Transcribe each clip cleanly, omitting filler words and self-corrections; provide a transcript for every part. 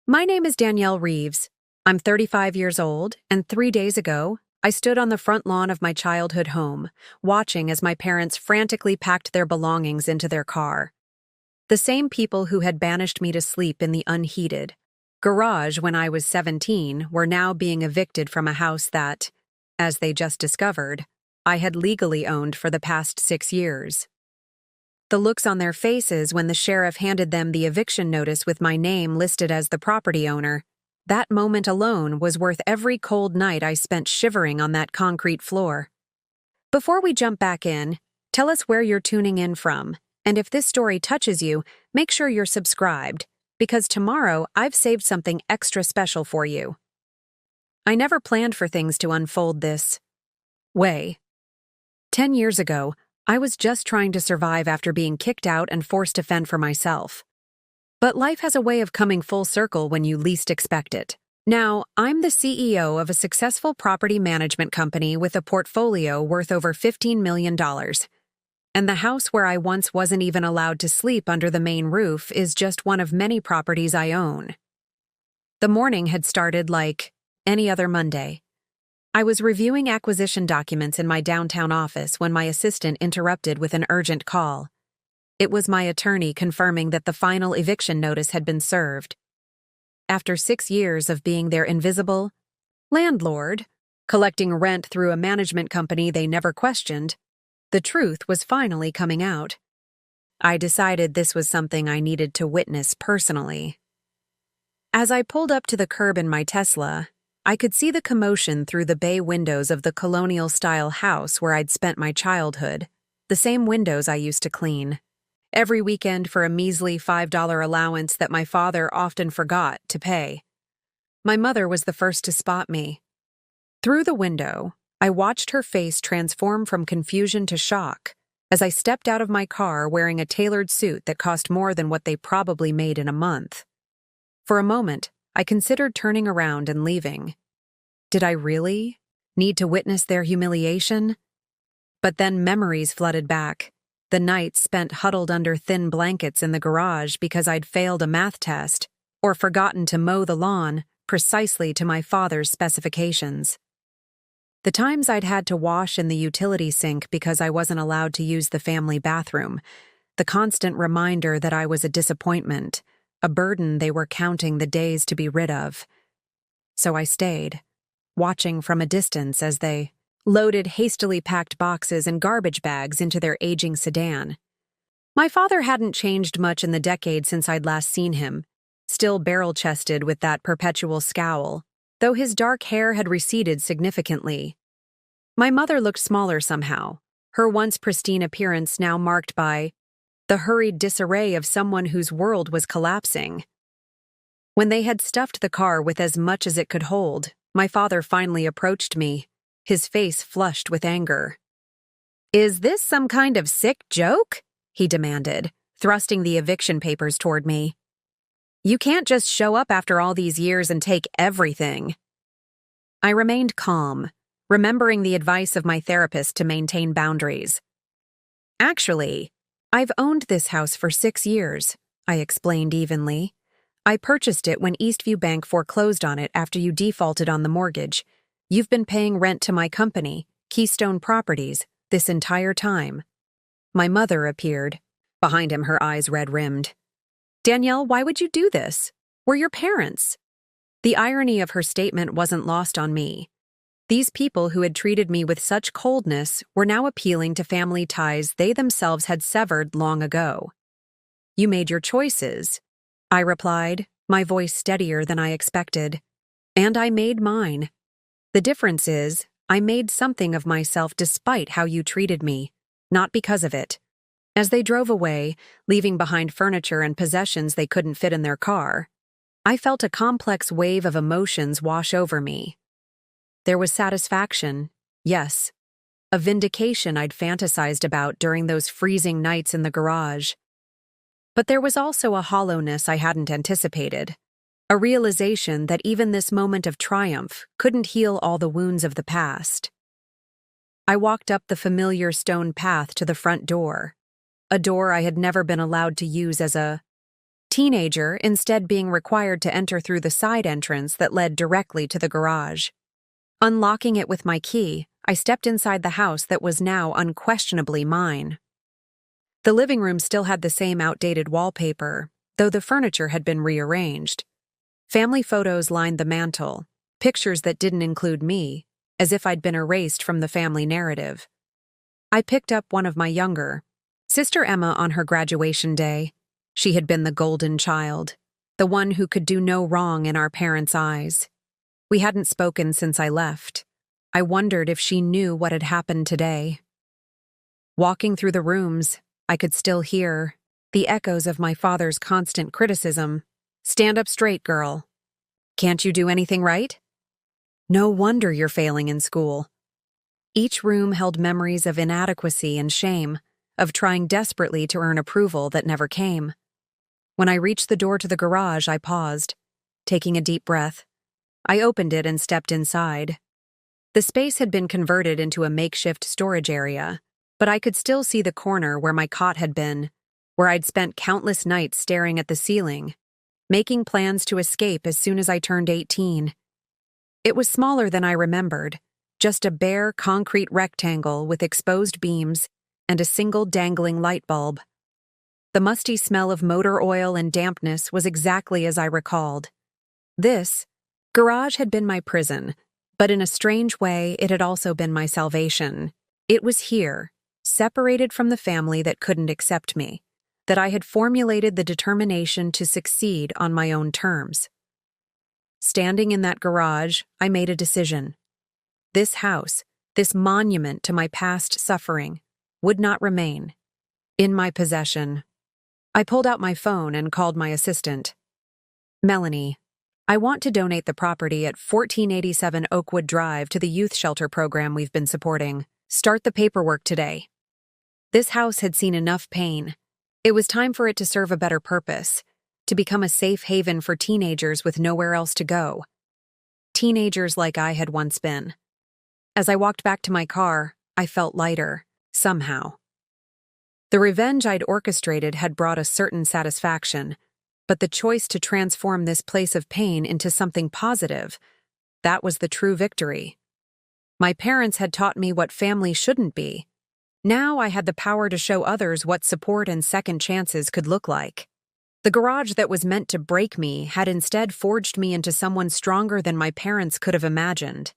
My name is Danielle Reeves. I'm 35 years old, and 3 days ago, I stood on the front lawn of my childhood home, watching as my parents frantically packed their belongings into their car. The same people who had banished me to sleep in the unheated garage when I was 17 were now being evicted from a house that, as they just discovered, I had legally owned for the past 6 years. The looks on their faces when the sheriff handed them the eviction notice with my name listed as the property owner, that moment alone was worth every cold night I spent shivering on that concrete floor. Before we jump back in, tell us where you're tuning in from, and if this story touches you, make sure you're subscribed, because tomorrow I've saved something extra special for you. I never planned for things to unfold this way. 10 years ago, I was just trying to survive after being kicked out and forced to fend for myself. But life has a way of coming full circle when you least expect it. Now, I'm the CEO of a successful property management company with a portfolio worth over $15 million. And the house where I once wasn't even allowed to sleep under the main roof is just one of many properties I own. The morning had started like any other Monday. I was reviewing acquisition documents in my downtown office when my assistant interrupted with an urgent call. It was my attorney confirming that the final eviction notice had been served. After 6 years of being their invisible landlord, collecting rent through a management company they never questioned, the truth was finally coming out. I decided this was something I needed to witness personally. As I pulled up to the curb in my Tesla, I could see the commotion through the bay windows of the colonial-style house where I'd spent my childhood, the same windows I used to clean, every weekend for a measly $5 allowance that my father often forgot to pay. My mother was the first to spot me. Through the window, I watched her face transform from confusion to shock as I stepped out of my car wearing a tailored suit that cost more than what they probably made in a month. For a moment, I considered turning around and leaving. Did I really need to witness their humiliation? But then memories flooded back. The nights spent huddled under thin blankets in the garage because I'd failed a math test or forgotten to mow the lawn precisely to my father's specifications. The times I'd had to wash in the utility sink because I wasn't allowed to use the family bathroom. The constant reminder that I was a disappointment, a burden they were counting the days to be rid of. So I stayed, watching from a distance as they loaded hastily packed boxes and garbage bags into their aging sedan. My father hadn't changed much in the decade since I'd last seen him, still barrel-chested with that perpetual scowl, though his dark hair had receded significantly. My mother looked smaller somehow, her once pristine appearance now marked by the hurried disarray of someone whose world was collapsing. When they had stuffed the car with as much as it could hold, my father finally approached me, his face flushed with anger. "Is this some kind of sick joke?" he demanded, thrusting the eviction papers toward me. "You can't just show up after all these years and take everything." I remained calm, remembering the advice of my therapist to maintain boundaries. "Actually, I've owned this house for 6 years," I explained evenly. "I purchased it when Eastview Bank foreclosed on it after you defaulted on the mortgage. You've been paying rent to my company, Keystone Properties, this entire time." My mother appeared, behind him her eyes red-rimmed. "Danielle, why would you do this? We're your parents." The irony of her statement wasn't lost on me. These people who had treated me with such coldness were now appealing to family ties they themselves had severed long ago. "You made your choices," I replied, my voice steadier than I expected. "And I made mine. The difference is, I made something of myself despite how you treated me, not because of it." As they drove away, leaving behind furniture and possessions they couldn't fit in their car, I felt a complex wave of emotions wash over me. There was satisfaction, yes, a vindication I'd fantasized about during those freezing nights in the garage. But there was also a hollowness I hadn't anticipated, a realization that even this moment of triumph couldn't heal all the wounds of the past. I walked up the familiar stone path to the front door, a door I had never been allowed to use as a teenager instead being required to enter through the side entrance that led directly to the garage. Unlocking it with my key, I stepped inside the house that was now unquestionably mine. The living room still had the same outdated wallpaper, though the furniture had been rearranged. Family photos lined the mantel, pictures that didn't include me, as if I'd been erased from the family narrative. I picked up one of my younger, sister Emma, on her graduation day. She had been the golden child, the one who could do no wrong in our parents' eyes. We hadn't spoken since I left. I wondered if she knew what had happened today. Walking through the rooms, I could still hear the echoes of my father's constant criticism. "Stand up straight, girl. Can't you do anything right? No wonder you're failing in school." Each room held memories of inadequacy and shame, of trying desperately to earn approval that never came. When I reached the door to the garage, I paused, taking a deep breath. I opened it and stepped inside. The space had been converted into a makeshift storage area, but I could still see the corner where my cot had been, where I'd spent countless nights staring at the ceiling, making plans to escape as soon as I turned 18. It was smaller than I remembered, just a bare concrete rectangle with exposed beams and a single dangling light bulb. The musty smell of motor oil and dampness was exactly as I recalled. This garage had been my prison, but in a strange way it had also been my salvation. It was here, separated from the family that couldn't accept me, that I had formulated the determination to succeed on my own terms. Standing in that garage, I made a decision. This house, this monument to my past suffering, would not remain in my possession. I pulled out my phone and called my assistant. "Melanie, I want to donate the property at 1487 Oakwood Drive to the youth shelter program we've been supporting. Start the paperwork today." This house had seen enough pain. It was time for it to serve a better purpose, to become a safe haven for teenagers with nowhere else to go. Teenagers like I had once been. As I walked back to my car, I felt lighter, somehow. The revenge I'd orchestrated had brought a certain satisfaction, but the choice to transform this place of pain into something positive, that was the true victory. My parents had taught me what family shouldn't be. Now I had the power to show others what support and second chances could look like. The garage that was meant to break me had instead forged me into someone stronger than my parents could have imagined.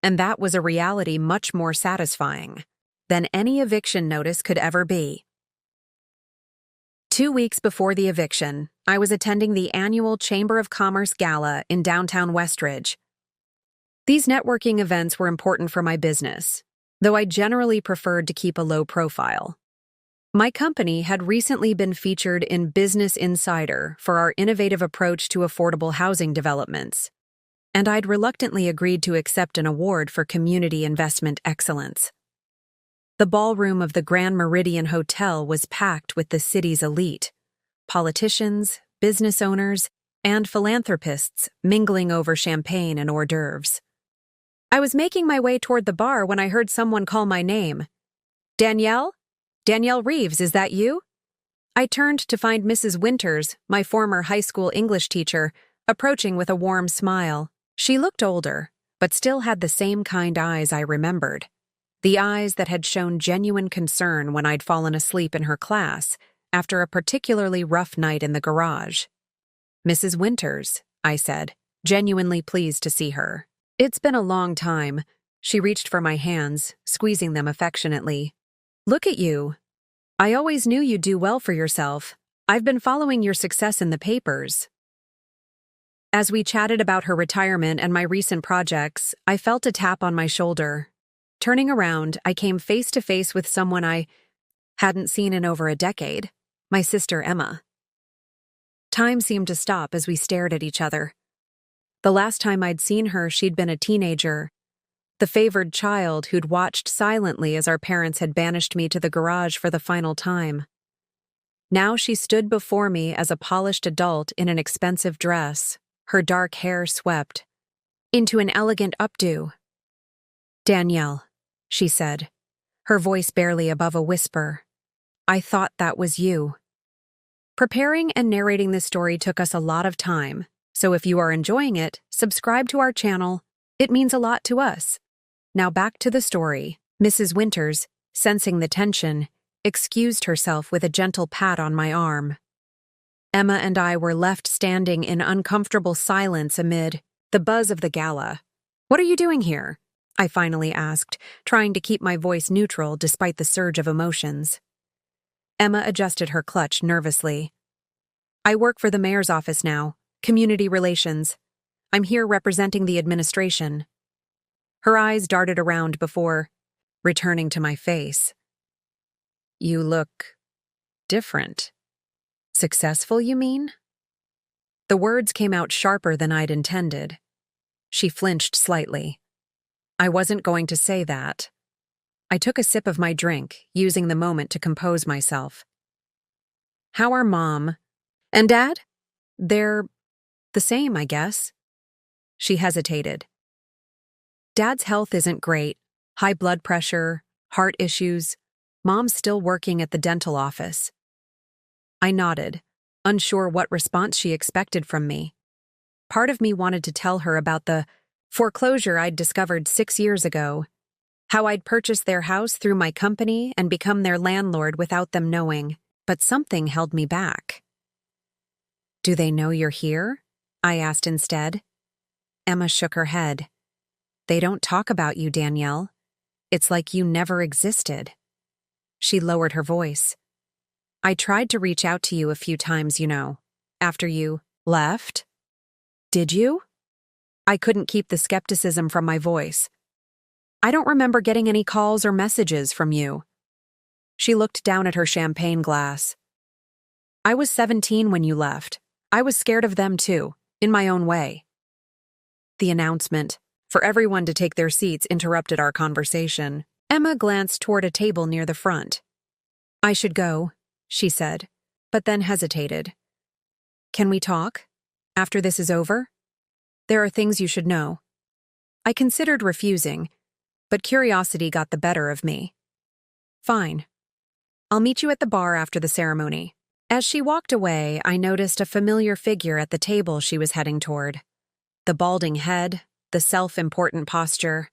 And that was a reality much more satisfying than any eviction notice could ever be. 2 weeks before the eviction, I was attending the annual Chamber of Commerce Gala in downtown Westridge. These networking events were important for my business, though I generally preferred to keep a low profile. My company had recently been featured in Business Insider for our innovative approach to affordable housing developments, and I'd reluctantly agreed to accept an award for community investment excellence. The ballroom of the Grand Meridian Hotel was packed with the city's elite, politicians, business owners, and philanthropists mingling over champagne and hors d'oeuvres. I was making my way toward the bar when I heard someone call my name. "Danielle? Danielle Reeves, is that you?" I turned to find Mrs. Winters, my former high school English teacher, approaching with a warm smile. She looked older, but still had the same kind eyes I remembered. The eyes that had shown genuine concern when I'd fallen asleep in her class after a particularly rough night in the garage. "Mrs. Winters," I said, genuinely pleased to see her. "It's been a long time." She reached for my hands, squeezing them affectionately. "Look at you. I always knew you'd do well for yourself. I've been following your success in the papers." As we chatted about her retirement and my recent projects, I felt a tap on my shoulder. Turning around, I came face to face with someone I hadn't seen in over a decade, my sister Emma. Time seemed to stop as we stared at each other. The last time I'd seen her, she'd been a teenager, the favored child who'd watched silently as our parents had banished me to the garage for the final time. Now she stood before me as a polished adult in an expensive dress, her dark hair swept into an elegant updo. "Danielle," she said, her voice barely above a whisper. "I thought that was you." Preparing and narrating this story took us a lot of time, so if you are enjoying it, subscribe to our channel. It means a lot to us. Now back to the story. Mrs. Winters, sensing the tension, excused herself with a gentle pat on my arm. Emma and I were left standing in uncomfortable silence amid the buzz of the gala. "What are you doing here?" I finally asked, trying to keep my voice neutral despite the surge of emotions. Emma adjusted her clutch nervously. "I work for the mayor's office now, community relations. I'm here representing the administration." Her eyes darted around before returning to my face. "You look different. Successful, you mean?" The words came out sharper than I'd intended. She flinched slightly. I wasn't going to say that. I took a sip of my drink, using the moment to compose myself. "How are Mom and Dad?" "They're the same, I guess." She hesitated. "Dad's health isn't great. High blood pressure, heart issues. Mom's still working at the dental office." I nodded, unsure what response she expected from me. Part of me wanted to tell her about the foreclosure I'd discovered 6 years ago, how I'd purchased their house through my company and become their landlord without them knowing, but something held me back. "Do they know you're here?" I asked instead. Emma shook her head. "They don't talk about you, Danielle. It's like you never existed." She lowered her voice. "I tried to reach out to you a few times, after you left." "Did you?" I couldn't keep the skepticism from my voice. "I don't remember getting any calls or messages from you." She looked down at her champagne glass. "I was 17 when you left. I was scared of them too, in my own way." The announcement, for everyone to take their seats, interrupted our conversation. Emma glanced toward a table near the front. "I should go," she said, but then hesitated. "Can we talk? After this is over? There are things you should know." I considered refusing, but curiosity got the better of me. "Fine. I'll meet you at the bar after the ceremony." As she walked away, I noticed a familiar figure at the table she was heading toward. The balding head, the self-important posture.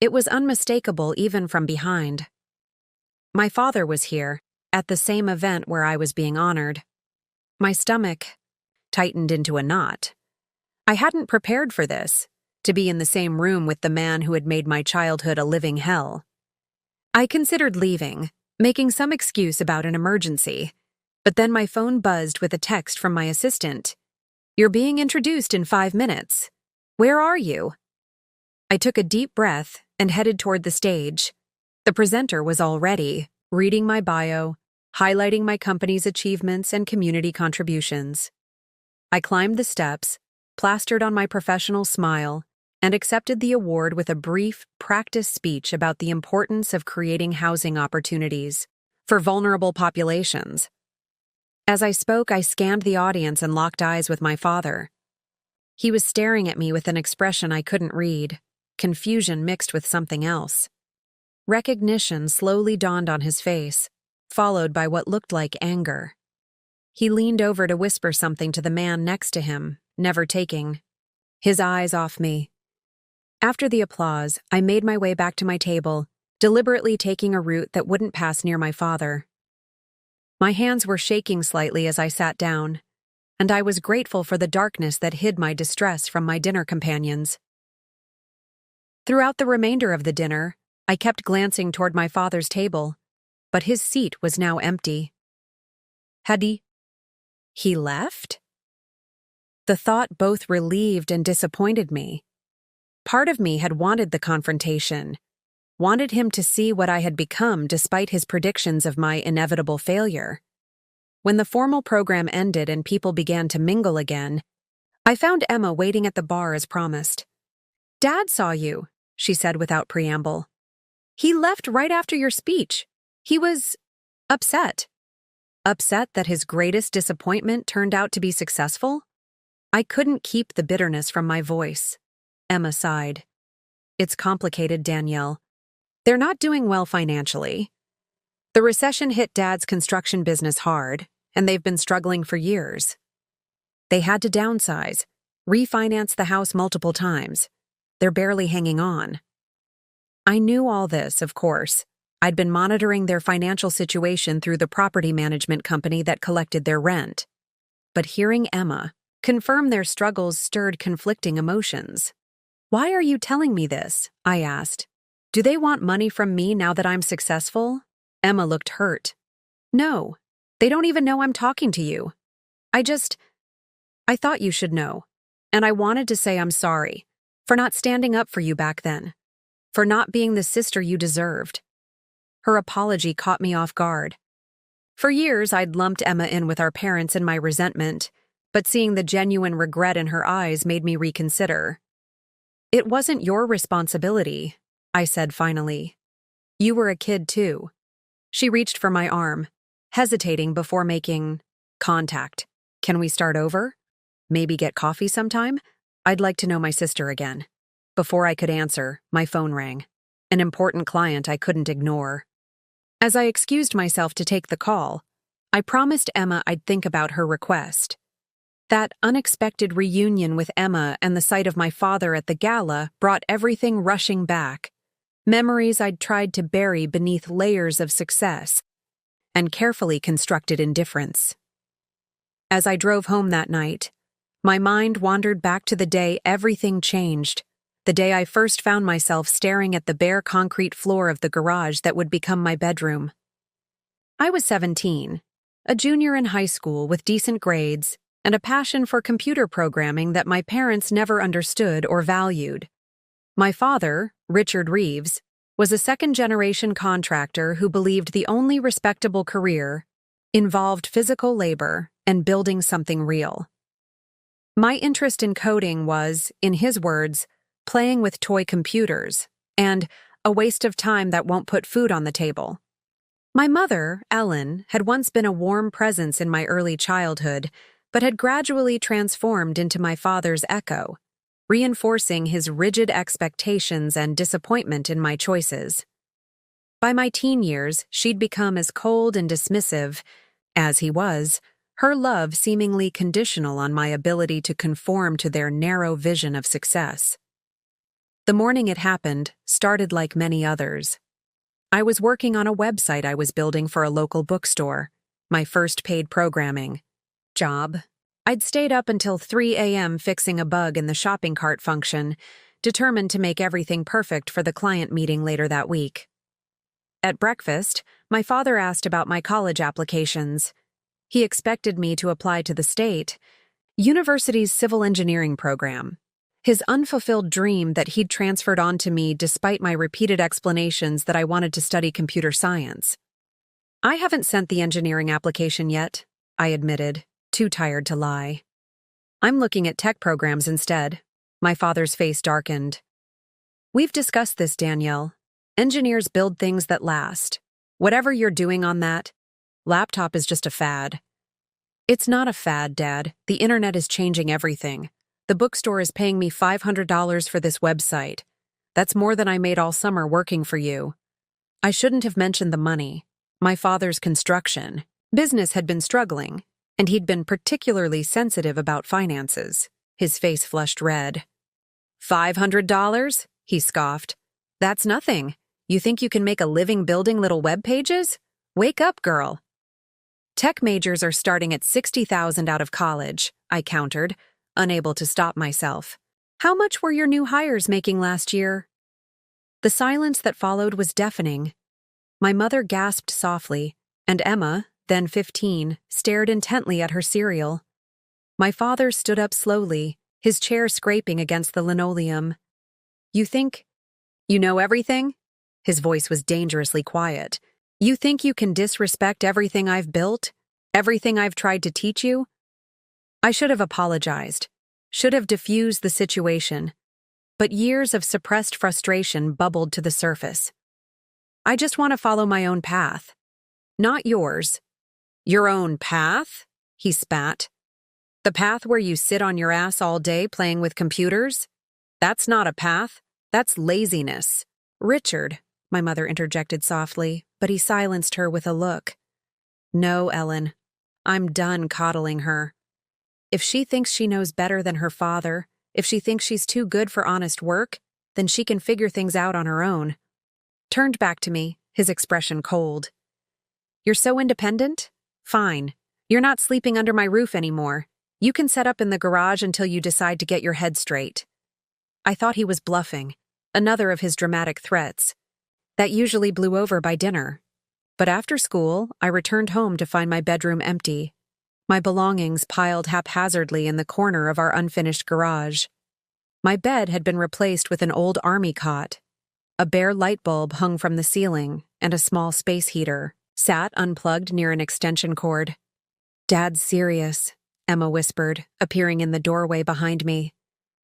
It was unmistakable even from behind. My father was here, at the same event where I was being honored. My stomach tightened into a knot. I hadn't prepared for this, to be in the same room with the man who had made my childhood a living hell. I considered leaving, making some excuse about an emergency, but then my phone buzzed with a text from my assistant. "You're being introduced in 5 minutes. Where are you?" I took a deep breath and headed toward the stage. The presenter was already reading my bio, highlighting my company's achievements and community contributions. I climbed the steps, plastered on my professional smile, and accepted the award with a brief practice speech about the importance of creating housing opportunities for vulnerable populations. As I spoke, I scanned the audience and locked eyes with my father. He was staring at me with an expression I couldn't read, confusion mixed with something else. Recognition slowly dawned on his face, followed by what looked like anger. He leaned over to whisper something to the man next to him, never taking his eyes off me. After the applause, I made my way back to my table, deliberately taking a route that wouldn't pass near my father. My hands were shaking slightly as I sat down, and I was grateful for the darkness that hid my distress from my dinner companions. Throughout the remainder of the dinner, I kept glancing toward my father's table, but his seat was now empty. Had he left? The thought both relieved and disappointed me. Part of me had wanted the confrontation, wanted him to see what I had become despite his predictions of my inevitable failure. When the formal program ended and people began to mingle again, I found Emma waiting at the bar as promised. "Dad saw you," she said without preamble. "He left right after your speech. He was upset." Upset that his greatest disappointment turned out to be successful? I couldn't keep the bitterness from my voice. Emma sighed. "It's complicated, Danielle. They're not doing well financially. The recession hit Dad's construction business hard, and they've been struggling for years. They had to downsize, refinance the house multiple times. They're barely hanging on. I knew all this, of course. I'd been monitoring their financial situation through the property management company that collected their rent. But hearing Emma confirm their struggles stirred conflicting emotions. "Why are you telling me this?" I asked. "Do they want money from me now that I'm successful?" Emma looked hurt. "No, they don't even know I'm talking to you. I thought you should know. And I wanted to say I'm sorry for not standing up for you back then, for not being the sister you deserved." Her apology caught me off guard. For years, I'd lumped Emma in with our parents in my resentment, but seeing the genuine regret in her eyes made me reconsider. "It wasn't your responsibility," I said finally. "You were a kid too." She reached for my arm, hesitating before making contact. "Can we start over? Maybe get coffee sometime? I'd like to know my sister again." Before I could answer, my phone rang. An important client I couldn't ignore. As I excused myself to take the call, I promised Emma I'd think about her request. That unexpected reunion with Emma and the sight of my father at the gala brought everything rushing back. Memories I'd tried to bury beneath layers of success and carefully constructed indifference. As I drove home that night, my mind wandered back to the day everything changed. The day I first found myself staring at the bare concrete floor of the garage that would become my bedroom. I was 17, a junior in high school with decent grades and a passion for computer programming that my parents never understood or valued. My father, Richard Reeves, was a second-generation contractor who believed the only respectable career involved physical labor and building something real. My interest in coding was, in his words, playing with toy computers, and a waste of time that won't put food on the table. My mother, Ellen, had once been a warm presence in my early childhood, but had gradually transformed into my father's echo, reinforcing his rigid expectations and disappointment in my choices. By my teen years, she'd become as cold and dismissive as he was, her love seemingly conditional on my ability to conform to their narrow vision of success. The morning it happened started like many others. I was working on a website I was building for a local bookstore, my first paid programming job. I'd stayed up until 3 a.m. fixing a bug in the shopping cart function, determined to make everything perfect for the client meeting later that week. At breakfast, my father asked about my college applications. He expected me to apply to the state university's civil engineering program. His unfulfilled dream that he'd transferred onto me despite my repeated explanations that I wanted to study computer science. "I haven't sent the engineering application yet," I admitted, too tired to lie. "I'm looking at tech programs instead." My father's face darkened. "We've discussed this, Danielle. Engineers build things that last. Whatever you're doing on that laptop is just a fad." "It's not a fad, Dad. The internet is changing everything. The bookstore is paying me $500 for this website. That's more than I made all summer working for you." I shouldn't have mentioned the money. My father's construction business had been struggling, and he'd been particularly sensitive about finances. His face flushed red. $500? He scoffed. "That's nothing. You think you can make a living building little web pages? Wake up, girl." "Tech majors are starting at $60,000 out of college," I countered, unable to stop myself. "How much were your new hires making last year?" The silence that followed was deafening. My mother gasped softly, and Emma, then 15, stared intently at her cereal. My father stood up slowly, his chair scraping against the linoleum. "You think you know everything?" His voice was dangerously quiet. "You think you can disrespect everything I've built? Everything I've tried to teach you?" I should have apologized, should have diffused the situation, but years of suppressed frustration bubbled to the surface. "I just want to follow my own path. Not yours." "Your own path?" he spat. "The path where you sit on your ass all day playing with computers? That's not a path. That's laziness." "Richard," my mother interjected softly, but he silenced her with a look. "No, Ellen. I'm done coddling her. If she thinks she knows better than her father, if she thinks she's too good for honest work, then she can figure things out on her own. Turned back to me, his expression cold. You're so independent? Fine. You're not sleeping under my roof anymore. You can set up in the garage until you decide to get your head straight. I thought he was bluffing, another of his dramatic threats. That usually blew over by dinner. But after school, I returned home to find my bedroom empty, my belongings piled haphazardly in the corner of our unfinished garage. My bed had been replaced with an old army cot. A bare light bulb hung from the ceiling, and a small space heater sat unplugged near an extension cord. "Dad's serious," Emma whispered, appearing in the doorway behind me.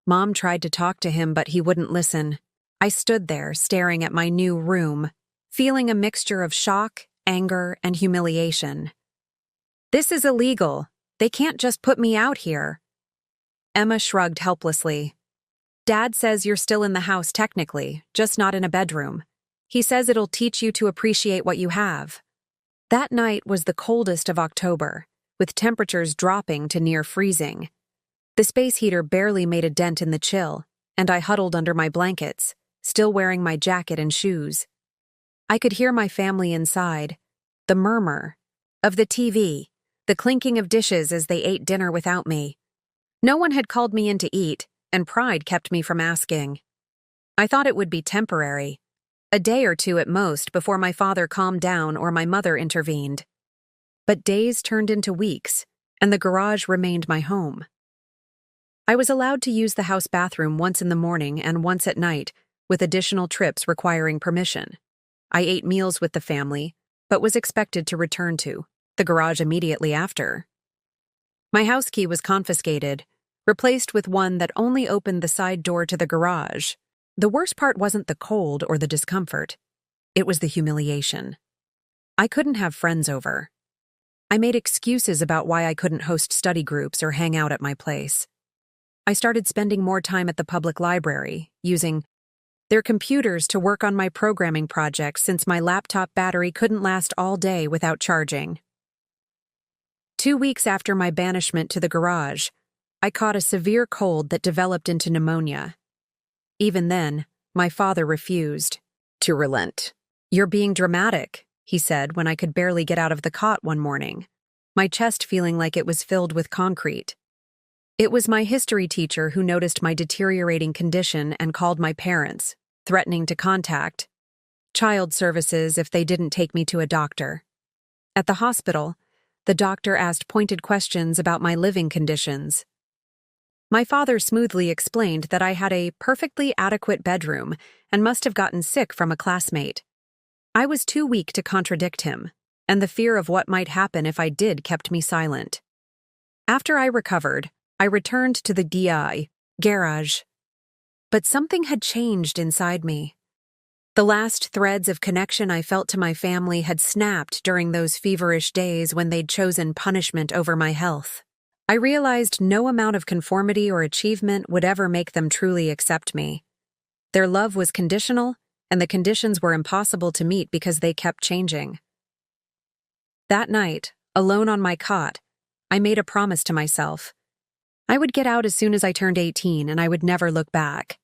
Mom tried to talk to him, but he wouldn't listen. I stood there, staring at my new room, feeling a mixture of shock, anger, and humiliation. "This is illegal. They can't just put me out here." Emma shrugged helplessly. "Dad says you're still in the house technically, just not in a bedroom. He says it'll teach you to appreciate what you have." That night was the coldest of October, with temperatures dropping to near freezing. The space heater barely made a dent in the chill, and I huddled under my blankets, still wearing my jacket and shoes. I could hear my family inside, the murmur of the TV, the clinking of dishes as they ate dinner without me. No one had called me in to eat, and pride kept me from asking. I thought it would be temporary, a day or two at most before my father calmed down or my mother intervened. But days turned into weeks, and the garage remained my home. I was allowed to use the house bathroom once in the morning and once at night, with additional trips requiring permission. I ate meals with the family, but was expected to return to the garage immediately after. My house key was confiscated, replaced with one that only opened the side door to the garage. The worst part wasn't the cold or the discomfort. It was the humiliation. I couldn't have friends over. I made excuses about why I couldn't host study groups or hang out at my place. I started spending more time at the public library, using their computers to work on my programming projects since my laptop battery couldn't last all day without charging. 2 weeks after my banishment to the garage, I caught a severe cold that developed into pneumonia. Even then, my father refused to relent. "You're being dramatic," he said when I could barely get out of the cot one morning, my chest feeling like it was filled with concrete. It was my history teacher who noticed my deteriorating condition and called my parents, threatening to contact child services if they didn't take me to a doctor. At the hospital, the doctor asked pointed questions about my living conditions. My father smoothly explained that I had a perfectly adequate bedroom and must have gotten sick from a classmate. I was too weak to contradict him, and the fear of what might happen if I did kept me silent. After I recovered, I returned to the garage. But something had changed inside me. The last threads of connection I felt to my family had snapped during those feverish days when they'd chosen punishment over my health. I realized no amount of conformity or achievement would ever make them truly accept me. Their love was conditional, and the conditions were impossible to meet because they kept changing. That night, alone on my cot, I made a promise to myself. I would get out as soon as I turned 18, and I would never look back.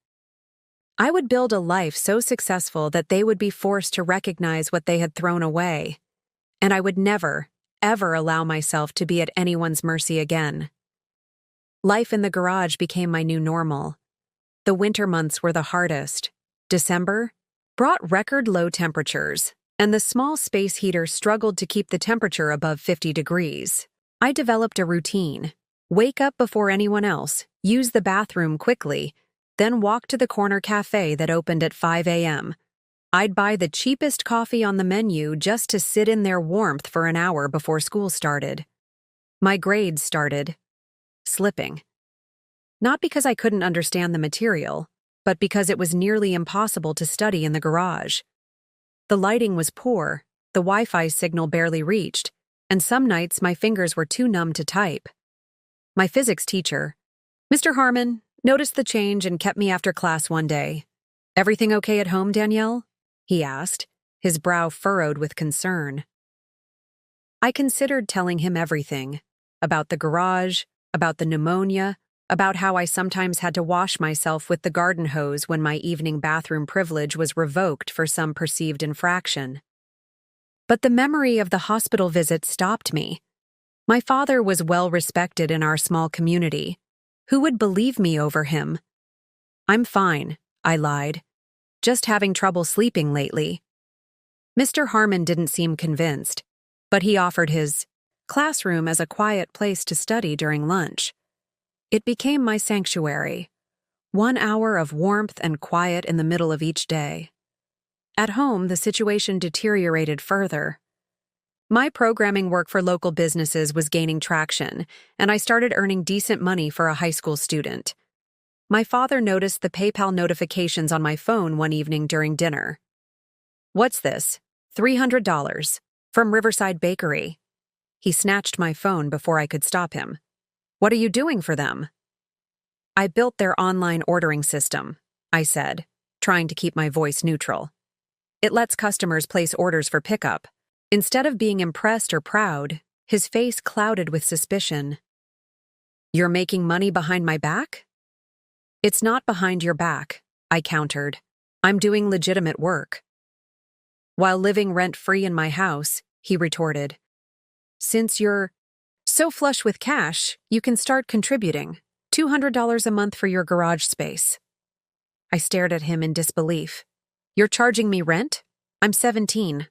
I would build a life so successful that they would be forced to recognize what they had thrown away, and I would never, ever allow myself to be at anyone's mercy again. Life in the garage became my new normal. The winter months were the hardest. December brought record low temperatures, and the small space heater struggled to keep the temperature above 50 degrees. I developed a routine. Wake up before anyone else, use the bathroom quickly, then walk to the corner cafe that opened at 5 a.m. I'd buy the cheapest coffee on the menu just to sit in their warmth for an hour before school started. My grades started slipping. Not because I couldn't understand the material, but because it was nearly impossible to study in the garage. The lighting was poor, the Wi-Fi signal barely reached, and some nights my fingers were too numb to type. My physics teacher, Mr. Harmon, noticed the change and kept me after class one day. "Everything okay at home, Danielle?" he asked, his brow furrowed with concern. I considered telling him everything about the garage, about the pneumonia, about how I sometimes had to wash myself with the garden hose when my evening bathroom privilege was revoked for some perceived infraction. But the memory of the hospital visit stopped me. My father was well respected in our small community. Who would believe me over him? "I'm fine," I lied. "Just having trouble sleeping lately." Mr. Harmon didn't seem convinced, but he offered his classroom as a quiet place to study during lunch. It became my sanctuary, 1 hour of warmth and quiet in the middle of each day. At home, the situation deteriorated further. My programming work for local businesses was gaining traction, and I started earning decent money for a high school student. My father noticed the PayPal notifications on my phone one evening during dinner. "What's this? $300 from Riverside Bakery." He snatched my phone before I could stop him. "What are you doing for them?" "I built their online ordering system," I said, trying to keep my voice neutral. "It lets customers place orders for pickup." Instead of being impressed or proud, his face clouded with suspicion. "You're making money behind my back?" "It's not behind your back," I countered. "I'm doing legitimate work." "While living rent-free in my house," he retorted. "Since you're so flush with cash, you can start contributing $200 a month for your garage space." I stared at him in disbelief. "You're charging me rent? I'm 17.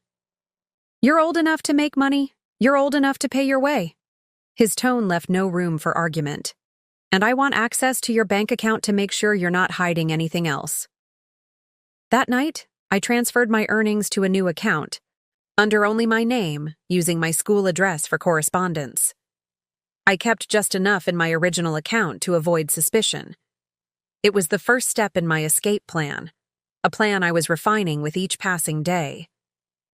"You're old enough to make money. You're old enough to pay your way." His tone left no room for argument. "And I want access to your bank account to make sure you're not hiding anything else." That night, I transferred my earnings to a new account, under only my name, using my school address for correspondence. I kept just enough in my original account to avoid suspicion. It was the first step in my escape plan, a plan I was refining with each passing day.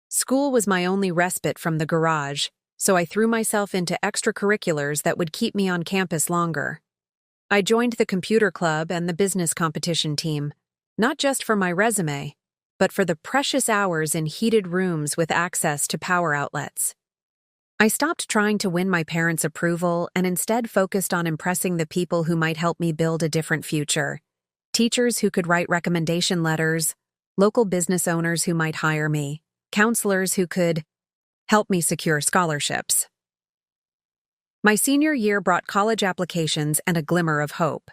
School was my only respite from the garage, so I threw myself into extracurriculars that would keep me on campus longer. I joined the computer club and the business competition team, not just for my resume, but for the precious hours in heated rooms with access to power outlets. I stopped trying to win my parents' approval and instead focused on impressing the people who might help me build a different future. Teachers who could write recommendation letters, local business owners who might hire me, counselors who could help me secure scholarships. My senior year brought college applications and a glimmer of hope.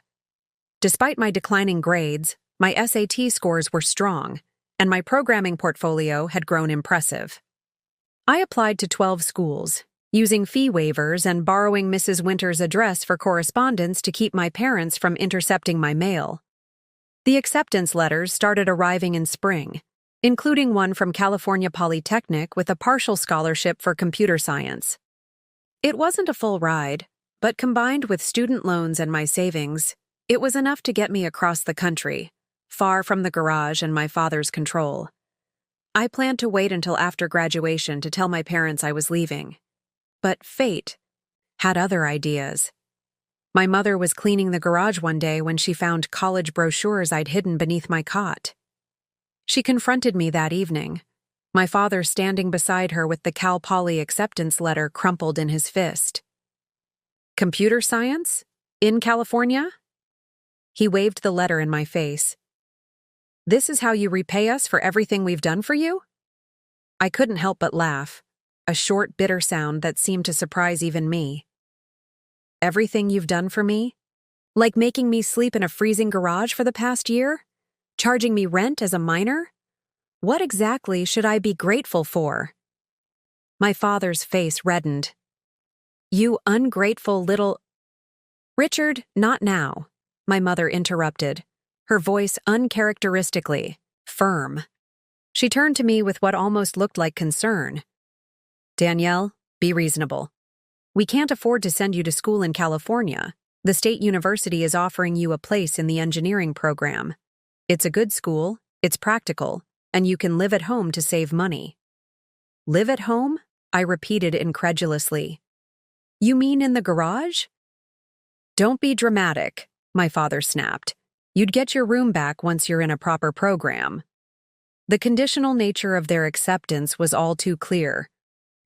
Despite my declining grades, my SAT scores were strong, and my programming portfolio had grown impressive. I applied to 12 schools, using fee waivers and borrowing Mrs. Winter's address for correspondence to keep my parents from intercepting my mail. The acceptance letters started arriving in spring, including one from California Polytechnic with a partial scholarship for computer science. It wasn't a full ride, but combined with student loans and my savings, it was enough to get me across the country, far from the garage and my father's control. I planned to wait until after graduation to tell my parents I was leaving. But fate had other ideas. My mother was cleaning the garage one day when she found college brochures I'd hidden beneath my cot. She confronted me that evening, my father standing beside her with the Cal Poly acceptance letter crumpled in his fist. "Computer science? In California?" He waved the letter in my face. "This is how you repay us for everything we've done for you?" I couldn't help but laugh, a short, bitter sound that seemed to surprise even me. "Everything you've done for me? Like making me sleep in a freezing garage for the past year? Charging me rent as a minor? What exactly should I be grateful for?" My father's face reddened. "You ungrateful little—" "Richard, not now," my mother interrupted, her voice uncharacteristically firm. She turned to me with what almost looked like concern. "Danielle, be reasonable. We can't afford to send you to school in California. The state university is offering you a place in the engineering program. It's a good school, it's practical, and you can live at home to save money." "Live at home?" I repeated incredulously. "You mean in the garage?" "Don't be dramatic," my father snapped. "You'd get your room back once you're in a proper program." The conditional nature of their acceptance was all too clear.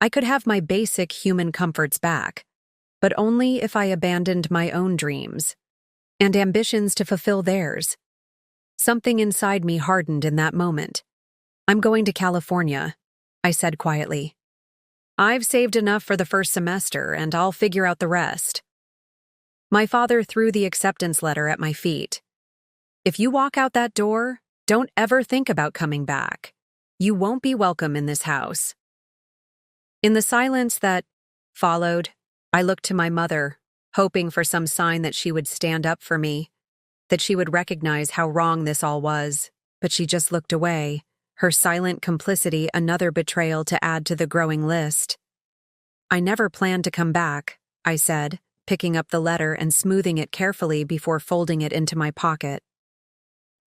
I could have my basic human comforts back, but only if I abandoned my own dreams and ambitions to fulfill theirs. Something inside me hardened in that moment. "I'm going to California," I said quietly. "I've saved enough for the first semester, and I'll figure out the rest." My father threw the acceptance letter at my feet. "If you walk out that door, don't ever think about coming back. You won't be welcome in this house." In the silence that followed, I looked to my mother, hoping for some sign that she would stand up for me, that she would recognize how wrong this all was, but she just looked away, her silent complicity another betrayal to add to the growing list. "I never planned to come back," I said, picking up the letter and smoothing it carefully before folding it into my pocket.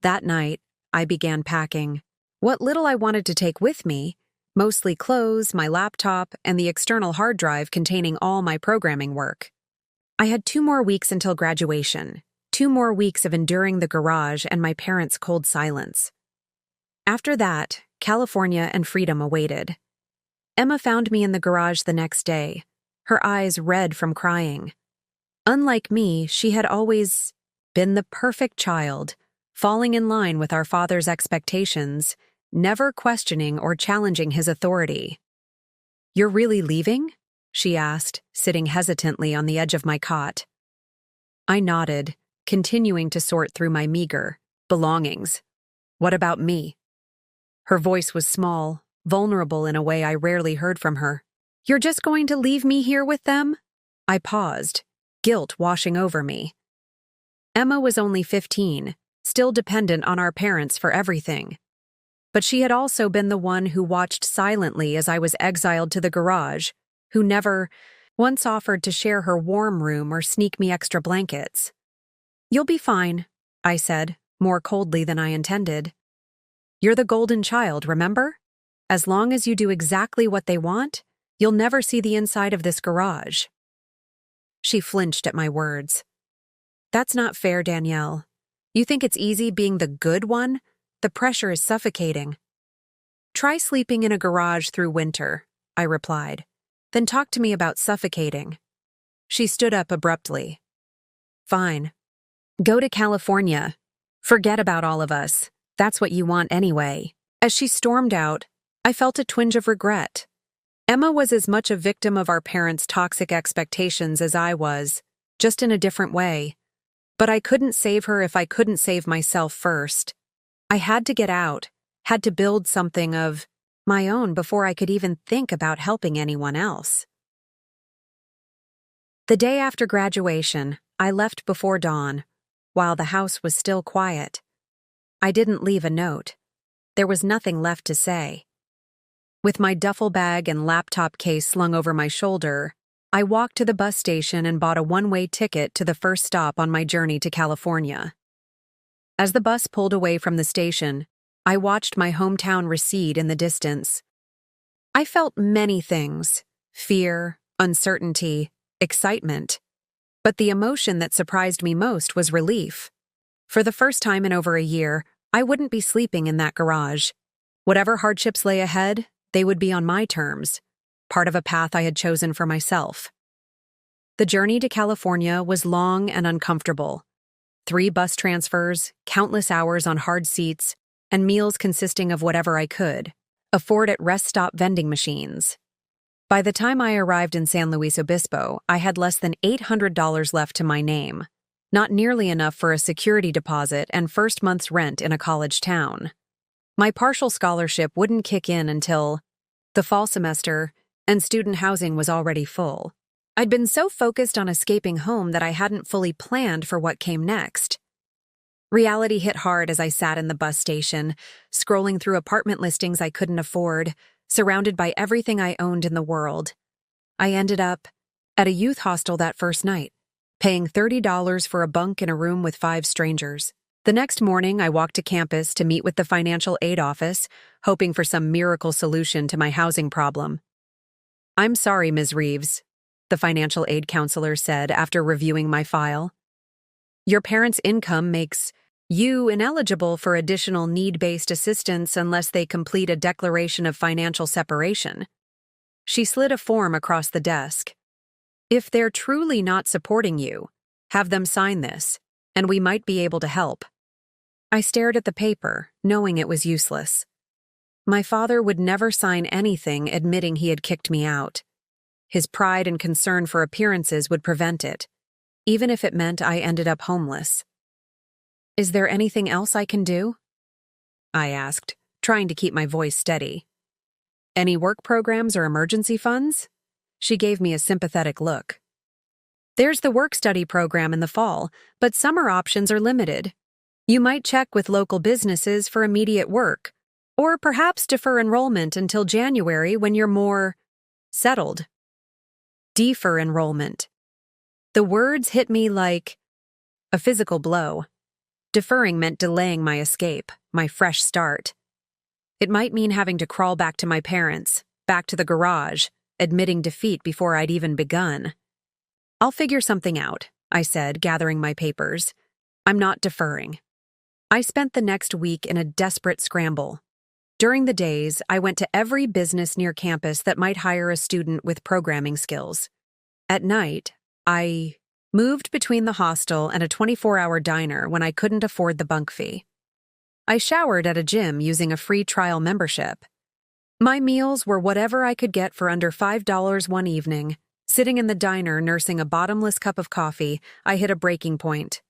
That night, I began packing. What little I wanted to take with me, mostly clothes, my laptop, and the external hard drive containing all my programming work. I had 2 more weeks until graduation, 2 more weeks of enduring the garage and my parents' cold silence. After that, California and freedom awaited. Emma found me in the garage the next day, her eyes red from crying. Unlike me, she had always been the perfect child, falling in line with our father's expectations, never questioning or challenging his authority. "You're really leaving?" she asked, sitting hesitantly on the edge of my cot. I nodded, continuing to sort through my meager belongings. "What about me?" Her voice was small, vulnerable in a way I rarely heard from her. "You're just going to leave me here with them?" I paused, guilt washing over me. Emma was only 15, still dependent on our parents for everything. But she had also been the one who watched silently as I was exiled to the garage, who never once offered to share her warm room or sneak me extra blankets. "You'll be fine," I said, more coldly than I intended. "You're the golden child, remember? As long as you do exactly what they want, you'll never see the inside of this garage." She flinched at my words. "That's not fair, Danielle. You think it's easy being the good one? The pressure is suffocating." "Try sleeping in a garage through winter," I replied. "Then talk to me about suffocating." She stood up abruptly. "Fine. Go to California. Forget about all of us. That's what you want anyway." As she stormed out, I felt a twinge of regret. Emma was as much a victim of our parents' toxic expectations as I was, just in a different way. But I couldn't save her if I couldn't save myself first. I had to get out, had to build something of my own before I could even think about helping anyone else. The day after graduation, I left before dawn, while the house was still quiet. I didn't leave a note. There was nothing left to say. With my duffel bag and laptop case slung over my shoulder, I walked to the bus station and bought a one-way ticket to the first stop on my journey to California. As the bus pulled away from the station, I watched my hometown recede in the distance. I felt many things: fear, uncertainty, excitement. But the emotion that surprised me most was relief. For the first time in over a year, I wouldn't be sleeping in that garage. Whatever hardships lay ahead, they would be on my terms, part of a path I had chosen for myself. The journey to California was long and uncomfortable. 3 bus transfers, countless hours on hard seats, and meals consisting of whatever I could afford at rest stop vending machines. By the time I arrived in San Luis Obispo, I had less than $800 left to my name, not nearly enough for a security deposit and first month's rent in a college town. My partial scholarship wouldn't kick in until the fall semester, and student housing was already full. I'd been so focused on escaping home that I hadn't fully planned for what came next. Reality hit hard as I sat in the bus station, scrolling through apartment listings I couldn't afford, surrounded by everything I owned in the world. I ended up at a youth hostel that first night, paying $30 for a bunk in a room with 5 strangers. The next morning, I walked to campus to meet with the financial aid office, hoping for some miracle solution to my housing problem. "I'm sorry, Ms. Reeves," the financial aid counselor said after reviewing my file. "Your parents' income makes you ineligible for additional need-based assistance unless they complete a declaration of financial separation." She slid a form across the desk. If they're truly not supporting you, have them sign this, and we might be able to help. I stared at the paper, knowing it was useless. My father would never sign anything admitting he had kicked me out. His pride and concern for appearances would prevent it, even if it meant I ended up homeless. Is there anything else I can do? I asked, trying to keep my voice steady. Any work programs or emergency funds? She gave me a sympathetic look. There's the work-study program in the fall, but summer options are limited. You might check with local businesses for immediate work, or perhaps defer enrollment until January when you're more settled. Defer enrollment. The words hit me like a physical blow. Deferring meant delaying my escape, my fresh start. It might mean having to crawl back to my parents, back to the garage, admitting defeat before I'd even begun. I'll figure something out, I said, gathering my papers. I'm not deferring. I spent the next week in a desperate scramble. During the days, I went to every business near campus that might hire a student with programming skills. At night, I moved between the hostel and a 24-hour diner when I couldn't afford the bunk fee. I showered at a gym using a free trial membership. My meals were whatever I could get for under $5 one evening. Sitting in the diner nursing a bottomless cup of coffee, I hit a breaking point.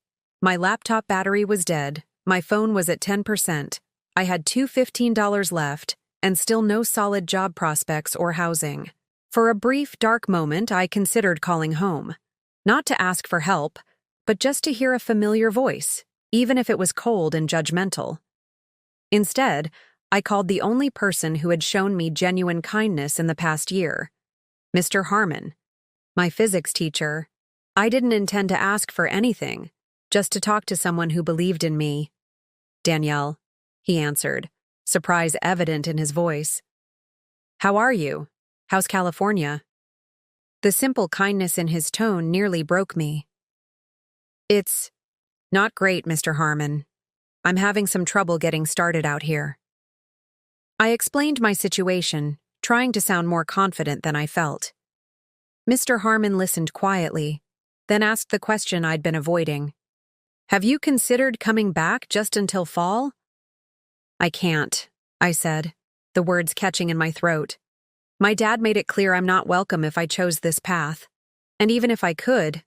My laptop battery was dead, my phone was at 10%, I had two $15 left, and still no solid job prospects or housing. For a brief, dark moment, I considered calling home. Not to ask for help, but just to hear a familiar voice, even if it was cold and judgmental. Instead, I called the only person who had shown me genuine kindness in the past year, Mr. Harmon, my physics teacher. I didn't intend to ask for anything, just to talk to someone who believed in me. Danielle, he answered, surprise evident in his voice. How are you? How's California? The simple kindness in his tone nearly broke me. It's not great, Mr. Harmon. I'm having some trouble getting started out here. I explained my situation, trying to sound more confident than I felt. Mr. Harmon listened quietly, then asked the question I'd been avoiding. Have you considered coming back just until fall? I can't, I said, the words catching in my throat. My dad made it clear I'm not welcome if I chose this path. And even if I could,